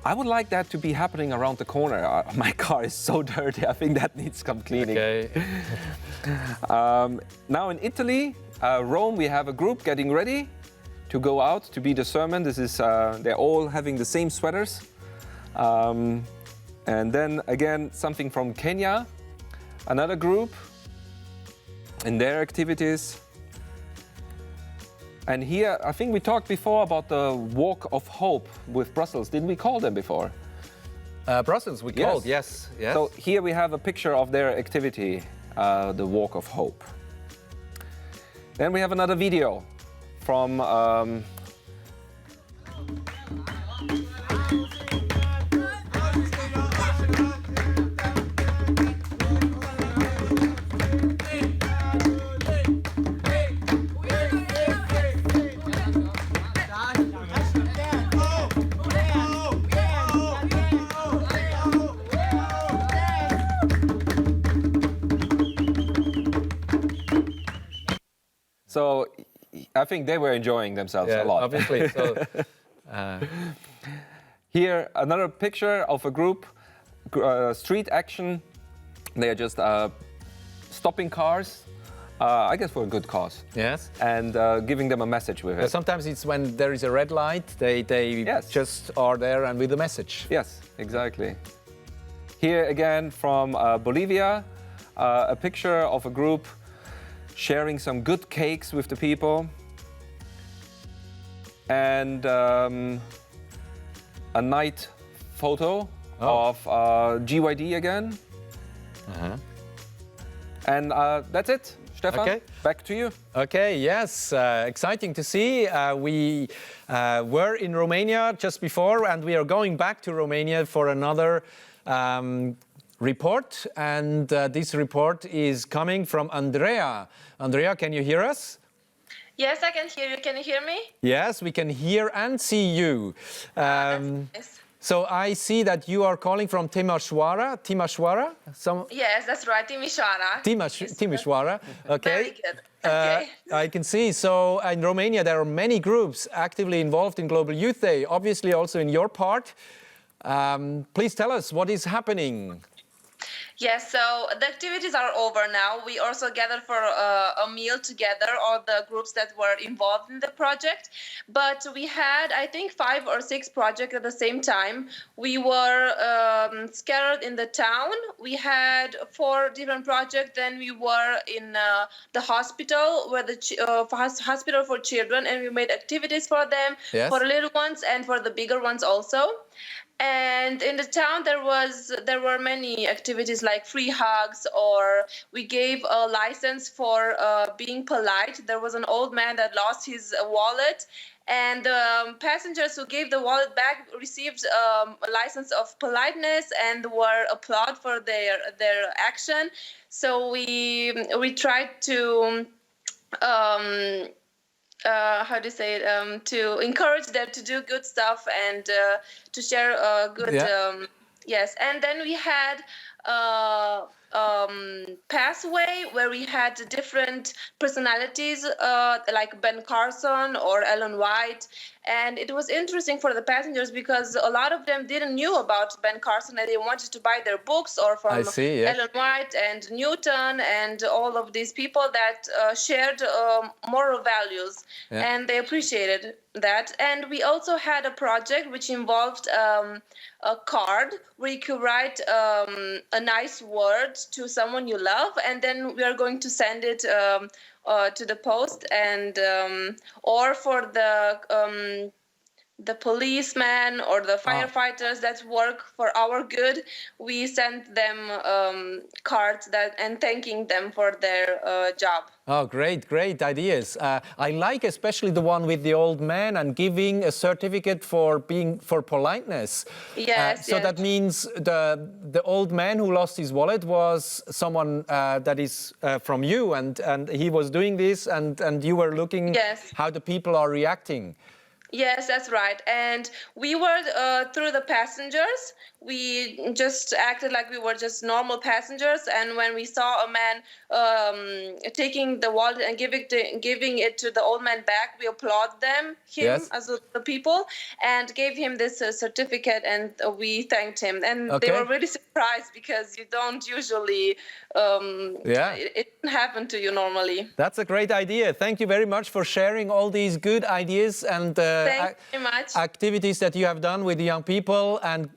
I would like that to be happening around the corner. My car is so dirty, I think that needs some cleaning. Now in Italy, Rome, we have a group getting ready to go out to be the sermon. This is, they're all having the same sweaters. And then again, something from Kenya, another group in their activities. And here, I think we talked before about the Walk of Hope with Brussels. Didn't we call them before? Brussels, we called, yes. So here we have a picture of their activity, the Walk of Hope. Then we have another video from So I think they were enjoying themselves a lot. Obviously. So, here, another picture of a group, street action. They are just stopping cars, I guess for a good cause. And giving them a message with it. Sometimes it's when there is a red light, they just are there and with a message. Yes, exactly. Here again from Bolivia, a picture of a group sharing some good cakes with the people, and a night photo of GYD again. And that's it. Stefan, back to you. Okay, yes, exciting to see. We were in Romania just before, and we are going back to Romania for another report, and this report is coming from Andrea. Andrea, can you hear us? Yes, I can hear you. Can you hear me? Yes, we can hear and see you. So I see that you are calling from Timișoara. Timișoara? Yes, that's right, Timișoara. Timișoara, okay. Very good. Okay. I can see. So in Romania, there are many groups actively involved in Global Youth Day, obviously also in your part. Please tell us what is happening. Yes, so the activities are over now. We also gathered for a meal together, all the groups that were involved in the project. But we had, I think, 5 or 6 projects at the same time. We were scattered in the town. We had 4 different projects. Then we were in the hospital, where the hospital for children, and we made activities for them, for the little ones and for the bigger ones also. And in the town, there were many activities like free hugs, or we gave a license for being polite. There was an old man that lost his wallet, and passengers who gave the wallet back received a license of politeness and were applauded for their action. So we tried to how do you say it? To encourage them to do good stuff and to share good. Yes, and then we had pathway where we had different personalities like Ben Carson or Ellen White, and it was interesting for the passengers because a lot of them didn't knew about Ben Carson and they wanted to buy their books, or from Ellen White and Newton and all of these people that shared moral values, and they appreciated that. And we also had a project which involved a card where you could write a nice word to someone you love, and then we are going to send it to the post, and or for the policemen or the firefighters that work for our good, we send them cards and thanking them for their job. Oh, great ideas. I like especially the one with the old man and giving a certificate for politeness. Yes. So that means the old man who lost his wallet was someone that is from you, and he was doing this, and you were looking how the people are reacting. Yes, that's right. And we were through the passengers. We just acted like we were just normal passengers. And when we saw a man taking the wallet and giving it to the old man back, we applauded him as the people, and gave him this certificate, and we thanked him. And they were really surprised because you don't usually, it didn't happen to you normally. That's a great idea. Thank you very much for sharing all these good ideas and Thank you very much. activities that you have done with the young people, and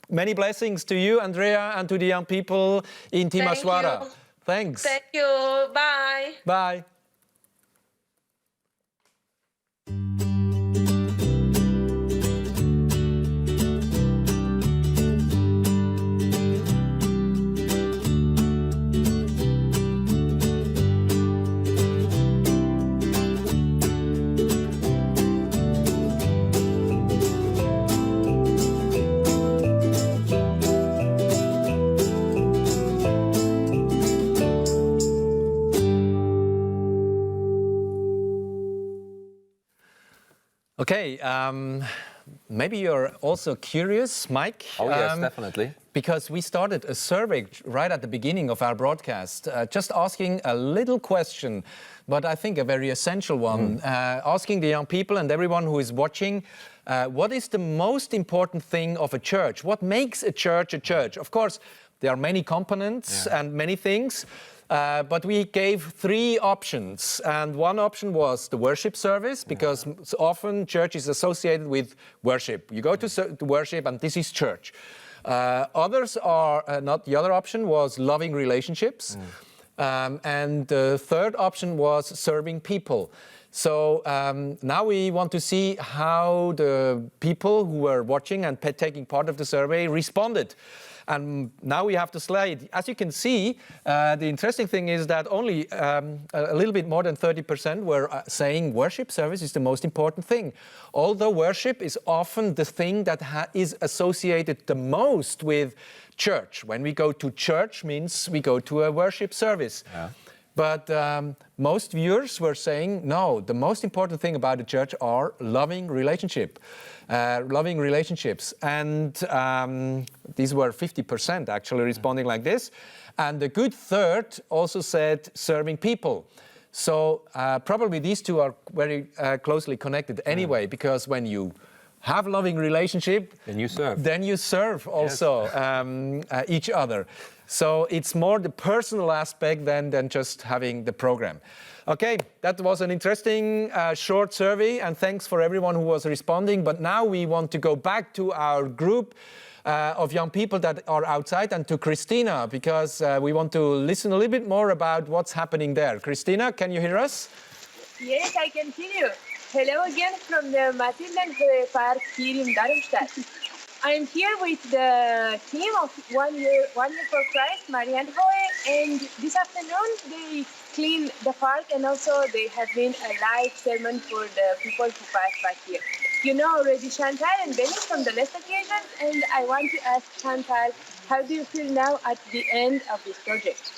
many blessings to you, Andrea, and to the young people in Timisoara. Thanks. Thank you. Bye. Bye. Okay, maybe you're also curious, Mike. Oh, yes, definitely. Because we started a survey right at the beginning of our broadcast, just asking a little question, but I think a very essential one, asking the young people and everyone who is watching, what is the most important thing of a church? What makes a church a church? Of course, there are many components and many things, but we gave 3 options, and one option was the worship service, because often church is associated with worship. You go to worship, and this is church. Others are not. The other option was loving relationships, and the third option was serving people. So now we want to see how the people who were watching and taking part of the survey responded. And now we have the slide. As you can see, the interesting thing is that only a little bit more than 30% were saying worship service is the most important thing. Although worship is often the thing that is associated the most with church. When we go to church means we go to a worship service. Yeah. But most viewers were saying, no, the most important thing about the church are loving relationships. And these were 50% actually responding like this. And a good third also said serving people. So probably these two are very closely connected anyway, because when you have loving relationship, then you serve also each other. So it's more the personal aspect than just having the program. Okay, that was an interesting short survey, and thanks for everyone who was responding. But now we want to go back to our group of young people that are outside, and to Christina, because we want to listen a little bit more about what's happening there. Christina, can you hear us? Yes, I can hear you. Hello again from the Matilda Park here in Darmstadt. I'm here with the team of One Year for Christ, Maria and Joe, and this afternoon they clean the park, and also they have been a live sermon for the people who pass by here. You know already Chantal and Benny from the last occasion, and I want to ask Chantal, how do you feel now at the end of this project?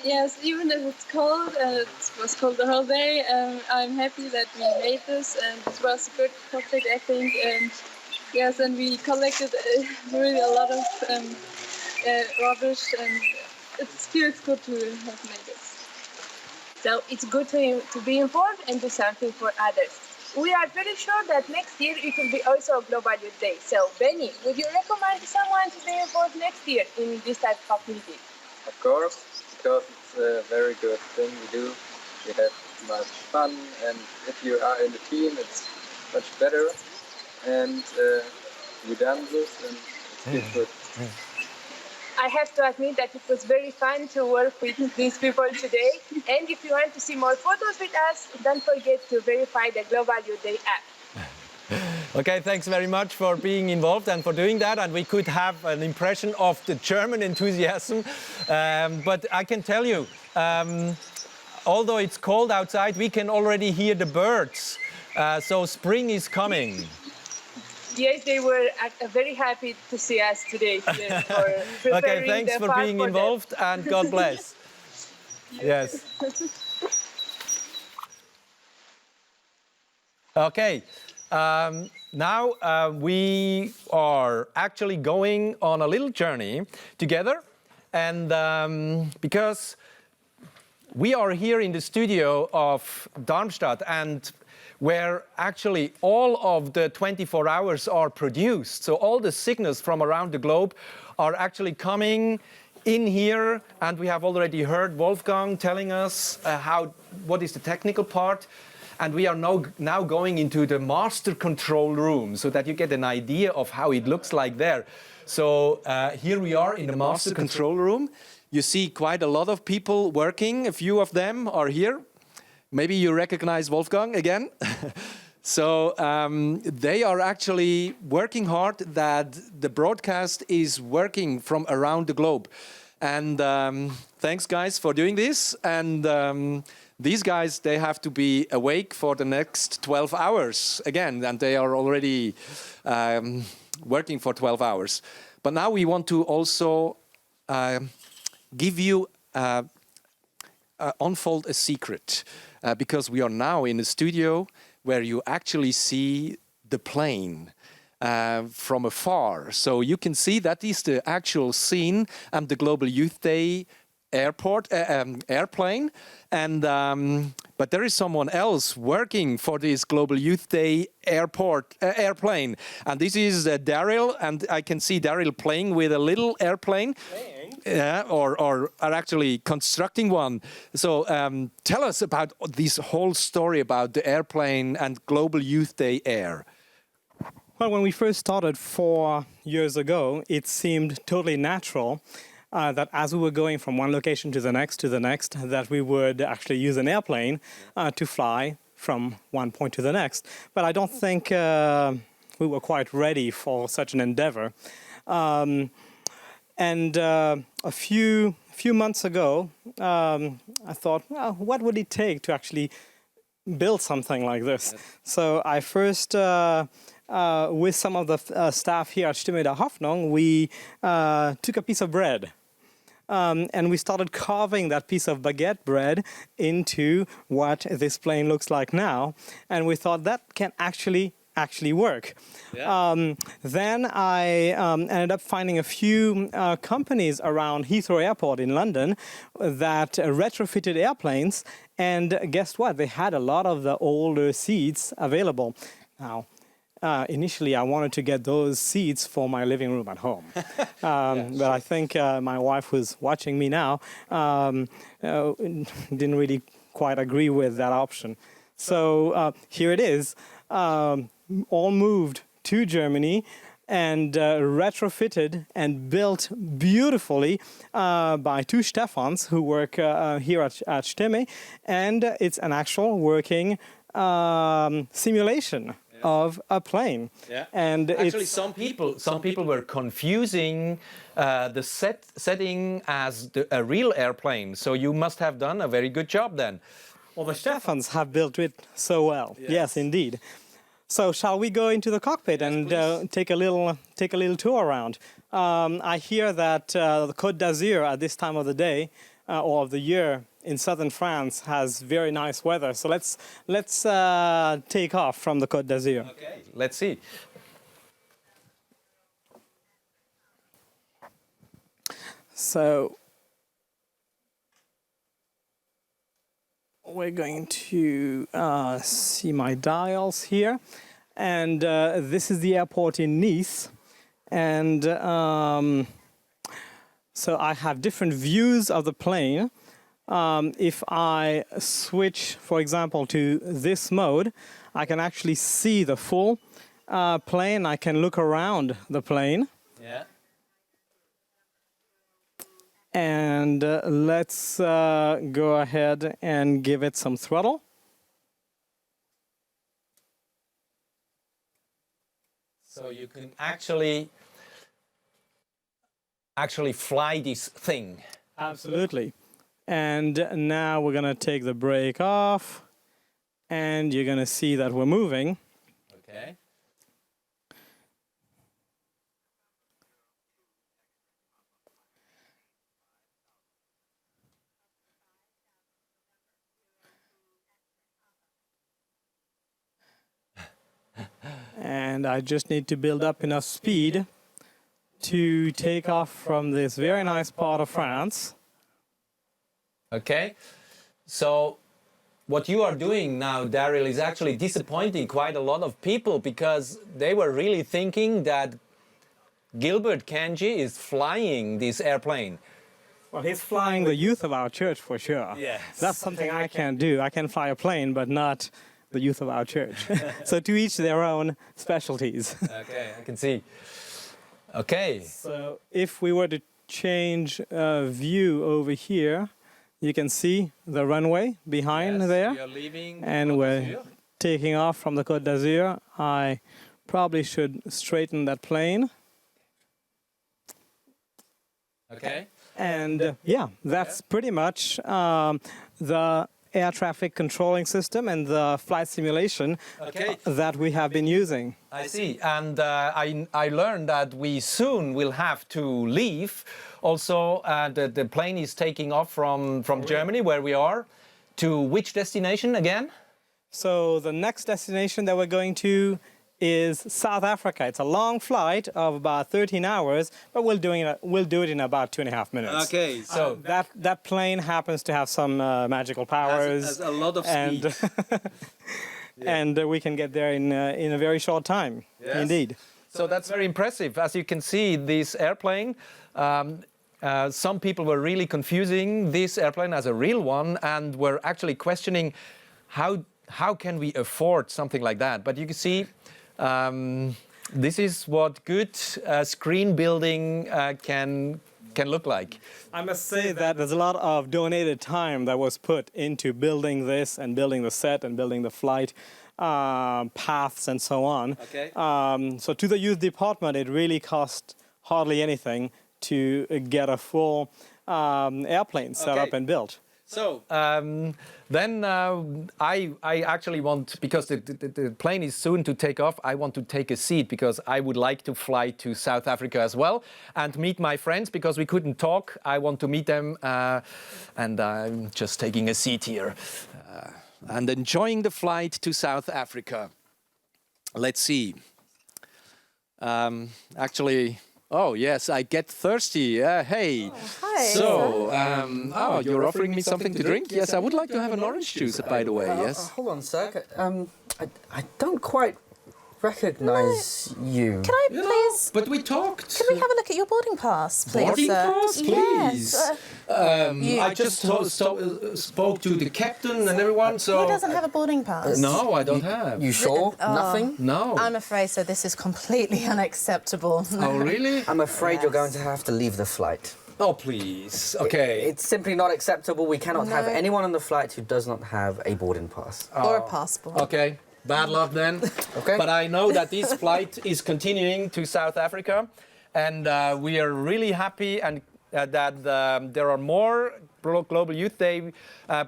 Yes, even if it's cold, it was cold the whole day, I'm happy that we made this, and it was a good project, I think. And yes, and we collected really a lot of rubbish, and it feels good to have made it. So it's good to be informed and do something for others. We are pretty sure that next year it will be also a Global Youth Day. So, Benny, would you recommend someone to be involved next year in this type of activity? Of course, because it's a very good thing we do. We have much fun, and if you are in the team, it's much better. And we done this, and it's good. I have to admit that it was very fun to work with these people today. And if you want to see more photos with us, don't forget to verify the Global Youth Day app. Okay, thanks very much for being involved and for doing that. And we could have an impression of the German enthusiasm. But I can tell you, although it's cold outside, we can already hear the birds. So spring is coming. Yes, they were very happy to see us today here for preparing okay, thanks the for farm being for involved them. and God bless. Yes. Okay. Now we are actually going on a little journey together, and because we are here in the studio of Darmstadt, and where actually all of the 24 hours are produced. So all the signals from around the globe are actually coming in here, and we have already heard Wolfgang telling us what is the technical part. And we are now going into the master control room so that you get an idea of how it looks like there. So here we are in the master control room. You see quite a lot of people working. A few of them are here. Maybe you recognize Wolfgang again. So they are actually working hard that the broadcast is working from around the globe. And thanks, guys, for doing this. And these guys, they have to be awake for the next 12 hours again, and they are already working for 12 hours. But now we want to also give you, unfold a secret, because we are now in a studio where you actually see the plane from afar. So you can see that is the actual scene and the Global Youth Day airplane. And but there is someone else working for this Global Youth Day airplane, and this is Daryl, and I can see Daryl playing with a little airplane, or actually constructing one. So tell us about this whole story about the airplane and Global Youth Day Air. Well, when we first started 4 years ago, it seemed totally natural that as we were going from one location to the next, that we would actually use an airplane to fly from one point to the next. But I don't think we were quite ready for such an endeavor. And a few months ago, I thought, well, what would it take to actually build something like this? Yes. So I first, with some of the staff here at Stimme der Hoffnung, we took a piece of bread. And we started carving that piece of baguette bread into what this plane looks like now. And we thought that can actually work. Yeah. Then I ended up finding a few companies around Heathrow Airport in London that retrofitted airplanes. And guess what? They had a lot of the older seats available. Now, initially, I wanted to get those seats for my living room at home. But I think my wife, who's watching me now, didn't really quite agree with that option. So here it is, all moved to Germany and retrofitted and built beautifully by two Stefans who work here at Stimme. And it's an actual working simulation of a plane. Yeah. And actually some people were confusing the setting as a real airplane. So you must have done a very good job then. Well, the Stefans have built it so well. Yes, indeed. So shall we go into the cockpit and take a little tour around? I hear that the Côte d'Azur at this time of the day or of the year in southern France has very nice weather. So let's take off from the Côte d'Azur. Okay, let's see. So we're going to see my dials here, and this is the airport in Nice, and so I have different views of the plane. If I switch, for example, to this mode, I can actually see the full plane. I can look around the plane. Yeah. And let's go ahead and give it some throttle. So you can actually fly this thing. Absolutely. And now we're going to take the brake off, and you're going to see that we're moving. Okay. And I just need to build up enough speed to take off from this very nice part of France. Okay. So what you are doing now, Daryl, is actually disappointing quite a lot of people because they were really thinking that Gilbert Kanji is flying this airplane. Well, he's flying the youth of our church for sure. Yes. That's something I can't do. I can fly a plane, but not the youth of our church. So to each their own specialties. Okay, I can see. Okay. So if we were to change view over here, you can see the runway behind there. We are leaving and we're taking off from the Côte d'Azur. I probably should straighten that plane. Okay. And yeah, that's pretty much the air traffic controlling system and the flight simulation that we have been using. I see. And I learned that we soon will have to leave. Also, the plane is taking off from Germany, where we are, to which destination again? So the next destination that we're going to is South Africa. It's a long flight of about 13 hours, but we'll do it in about 2.5 minutes. Okay, so that plane happens to have some magical powers. Has a lot of speed. And we can get there in a very short time. Yes. Indeed. So that's very impressive. As you can see, this airplane, some people were really confusing this airplane as a real one and were actually questioning how can we afford something like that. But you can see this is what good screen building can look like. I must say that there's a lot of donated time that was put into building this and building the set and building the flight paths and so on. Okay. So to the youth department, it really cost hardly anything to get a full airplane set up and built. So then I actually want, because the plane is soon to take off, I want to take a seat because I would like to fly to South Africa as well and meet my friends because we couldn't talk. I want to meet them and I'm just taking a seat here and enjoying the flight to South Africa. Let's see. Actually... Oh, yes, I get thirsty. Hey. Oh, hi. So, you're offering me something to drink? Yes, I would like to have an orange juice, by the way, yes. Hold on a sec. I don't quite recognize you. Can I please... But we talked. Can we have a look at your boarding pass, please? Boarding pass, please? Yes. I just spoke to the captain and everyone, so... He doesn't have a boarding pass. No, I don't have. You sure? Nothing? No. I'm afraid so. This is completely unacceptable. Oh, really? I'm afraid you're going to have to leave the flight. Oh, please. Okay. It's simply not acceptable. We cannot have anyone on the flight who does not have a boarding pass. Or a passport. Okay. Bad luck then. Okay. But I know that this flight is continuing to South Africa, and we are really happy and that there are more Global Youth Day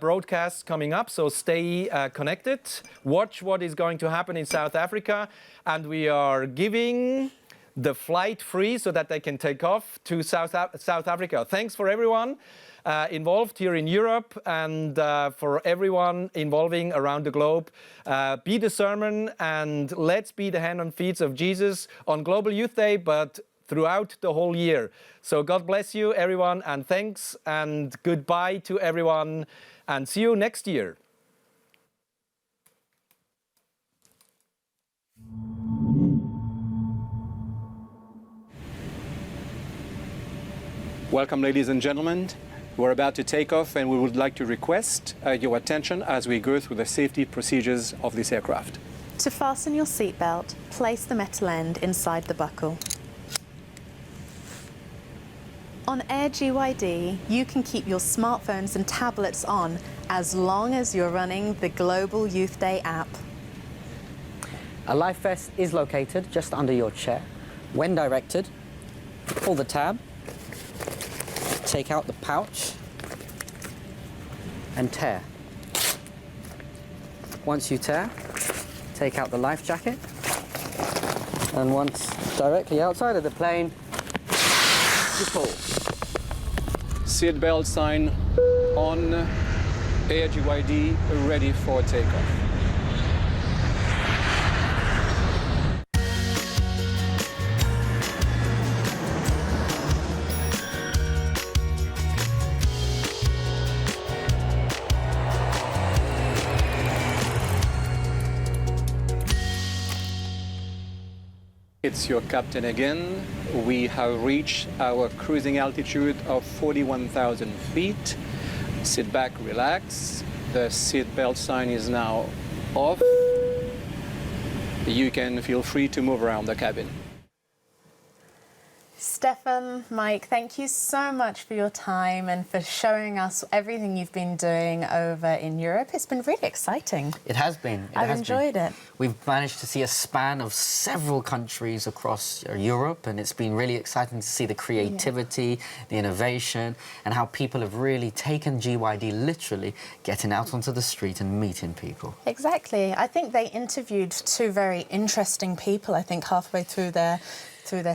broadcasts coming up. So stay connected. Watch what is going to happen in South Africa, and we are giving the flight free so that they can take off to South Africa. Thanks for everyone involved here in Europe and for everyone involving around the globe. Be the sermon and let's be the hand and feet of Jesus on Global Youth Day, but throughout the whole year. So God bless you, everyone, and thanks and goodbye to everyone, and see you next year. Welcome, ladies and gentlemen. We're about to take off and we would like to request your attention as we go through the safety procedures of this aircraft. To fasten your seatbelt, place the metal end inside the buckle. On Air GYD, you can keep your smartphones and tablets on as long as you're running the Global Youth Day app. A life vest is located just under your chair. When directed, pull the tab, take out the pouch, and tear. Once you tear, take out the life jacket, and once directly outside of the plane, you pull. Seatbelt sign on, Air GYD ready for takeoff. It's your captain again. We have reached our cruising altitude of 41,000 feet. Sit back, relax. The seatbelt sign is now off. You can feel free to move around the cabin. Stefan, Mike, thank you so much for your time and for showing us everything you've been doing over in Europe. It's been really exciting. It has been. I've enjoyed it. We've managed to see a span of several countries across Europe, and it's been really exciting to see the creativity, the innovation, and how people have really taken GYD literally, getting out onto the street and meeting people. Exactly. I think they interviewed two very interesting people, I think, halfway through their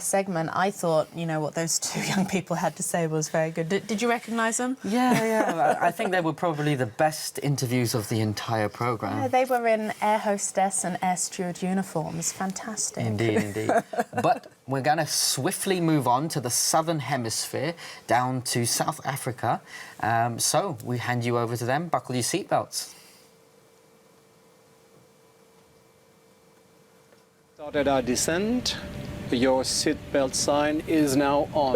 segment. I thought, you know, what those two young people had to say was very good. Did you recognise them? Yeah. I think they were probably the best interviews of the entire programme. Yeah, they were in air hostess and air steward uniforms. Fantastic. Indeed. But we're going to swiftly move on to the southern hemisphere, down to South Africa. So we hand you over to them. Buckle your seatbelts. Started our descent. Your seatbelt sign is now on.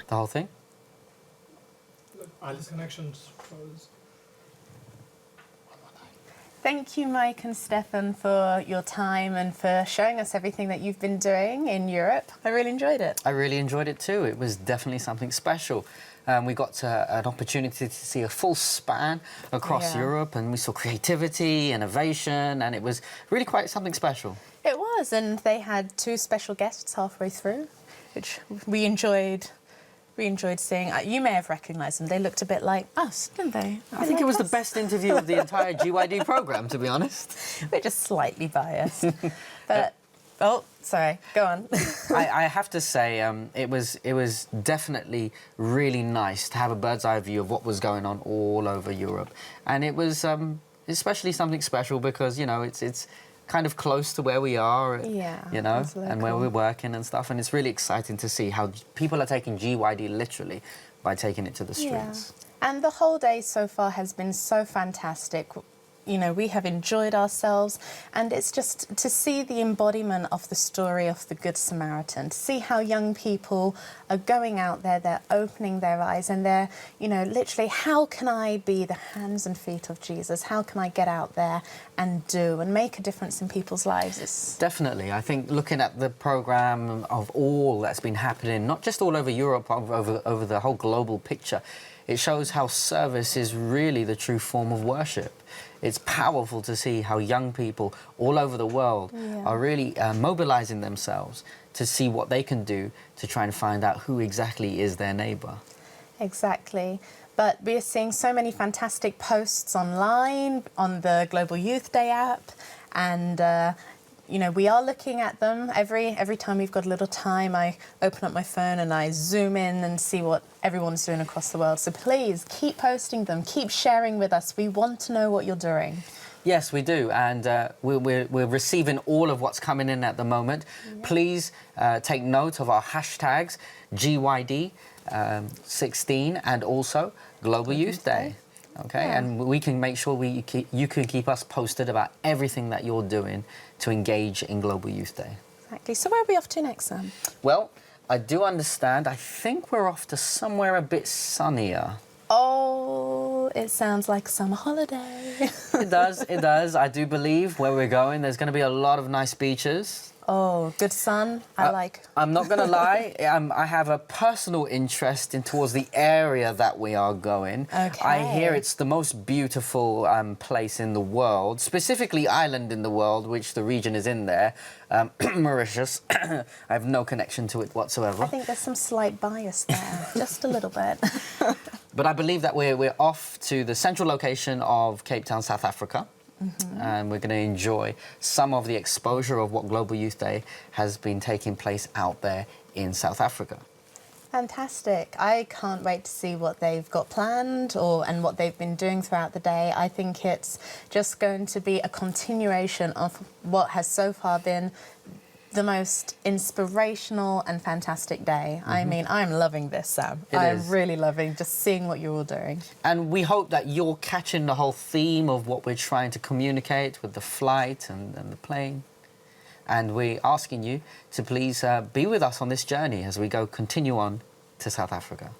The whole thing? Wireless connections froze. Thank you, Mike and Stefan, for your time and for showing us everything that you've been doing in Europe. I really enjoyed it. I really enjoyed it too. It was definitely something special. We got an opportunity to see a full span across Europe, and we saw creativity, innovation, and it was really quite something special. It was, and they had two special guests halfway through, which we enjoyed seeing. You may have recognised them. They looked a bit like us, didn't they? I think it was the best interview of the entire GYD programme, to be honest. We're just slightly biased. But, oh, sorry, go on. I have to say, it was definitely really nice to have a bird's eye view of what was going on all over Europe. And it was especially something special because, you know, it's kind of close to where we are, you know, and where we're working and stuff. And it's really exciting to see how people are taking GYD literally by taking it to the streets. Yeah. And the whole day so far has been so fantastic. You know, we have enjoyed ourselves, and it's just to see the embodiment of the story of the Good Samaritan, to see how young people are going out there, they're opening their eyes, and they're, you know, literally, how can I be the hands and feet of Jesus? How can I get out there and do and make a difference in people's lives? Definitely. I think looking at the programme of all that's been happening, not just all over Europe, over the whole global picture, it shows how service is really the true form of worship. It's powerful to see how young people all over the world are really mobilising themselves to see what they can do to try and find out who exactly is their neighbour. Exactly. But we're seeing so many fantastic posts online on the Global Youth Day app, and you know, we are looking at them every time we've got a little time. I open up my phone and I zoom in and see what everyone's doing across the world. So please keep posting them, keep sharing with us. We want to know what you're doing. Yes, we do, and we're receiving all of what's coming in at the moment. Please take note of our hashtags GYD 16 and also Global Youth Day. Okay, and we can make sure you can keep us posted about everything that you're doing to engage in Global Youth Day. Exactly. So where are we off to next, Sam? Well, I do understand. I think we're off to somewhere a bit sunnier. Oh, it sounds like summer holiday. It does, it does. I do believe where we're going, there's going to be a lot of nice beaches. Oh, good sun. I like. I'm not going to lie. I have a personal interest towards the area that we are going. Okay. I hear it's the most beautiful place in the world, specifically island in the world, which the region is in there, Mauritius. I have no connection to it whatsoever. I think there's some slight bias there, just a little bit. But I believe that we're off to the central location of Cape Town, South Africa. And we're going to enjoy some of the exposure of what Global Youth Day has been taking place out there in South Africa. Fantastic. I can't wait to see what they've got planned and what they've been doing throughout the day. I think it's just going to be a continuation of what has so far been the most inspirational and fantastic day. I mean, I'm loving this, Sam. I'm really loving just seeing what you're all doing. And we hope that you're catching the whole theme of what we're trying to communicate with the flight and the plane. And we're asking you to please be with us on this journey as we continue on to South Africa.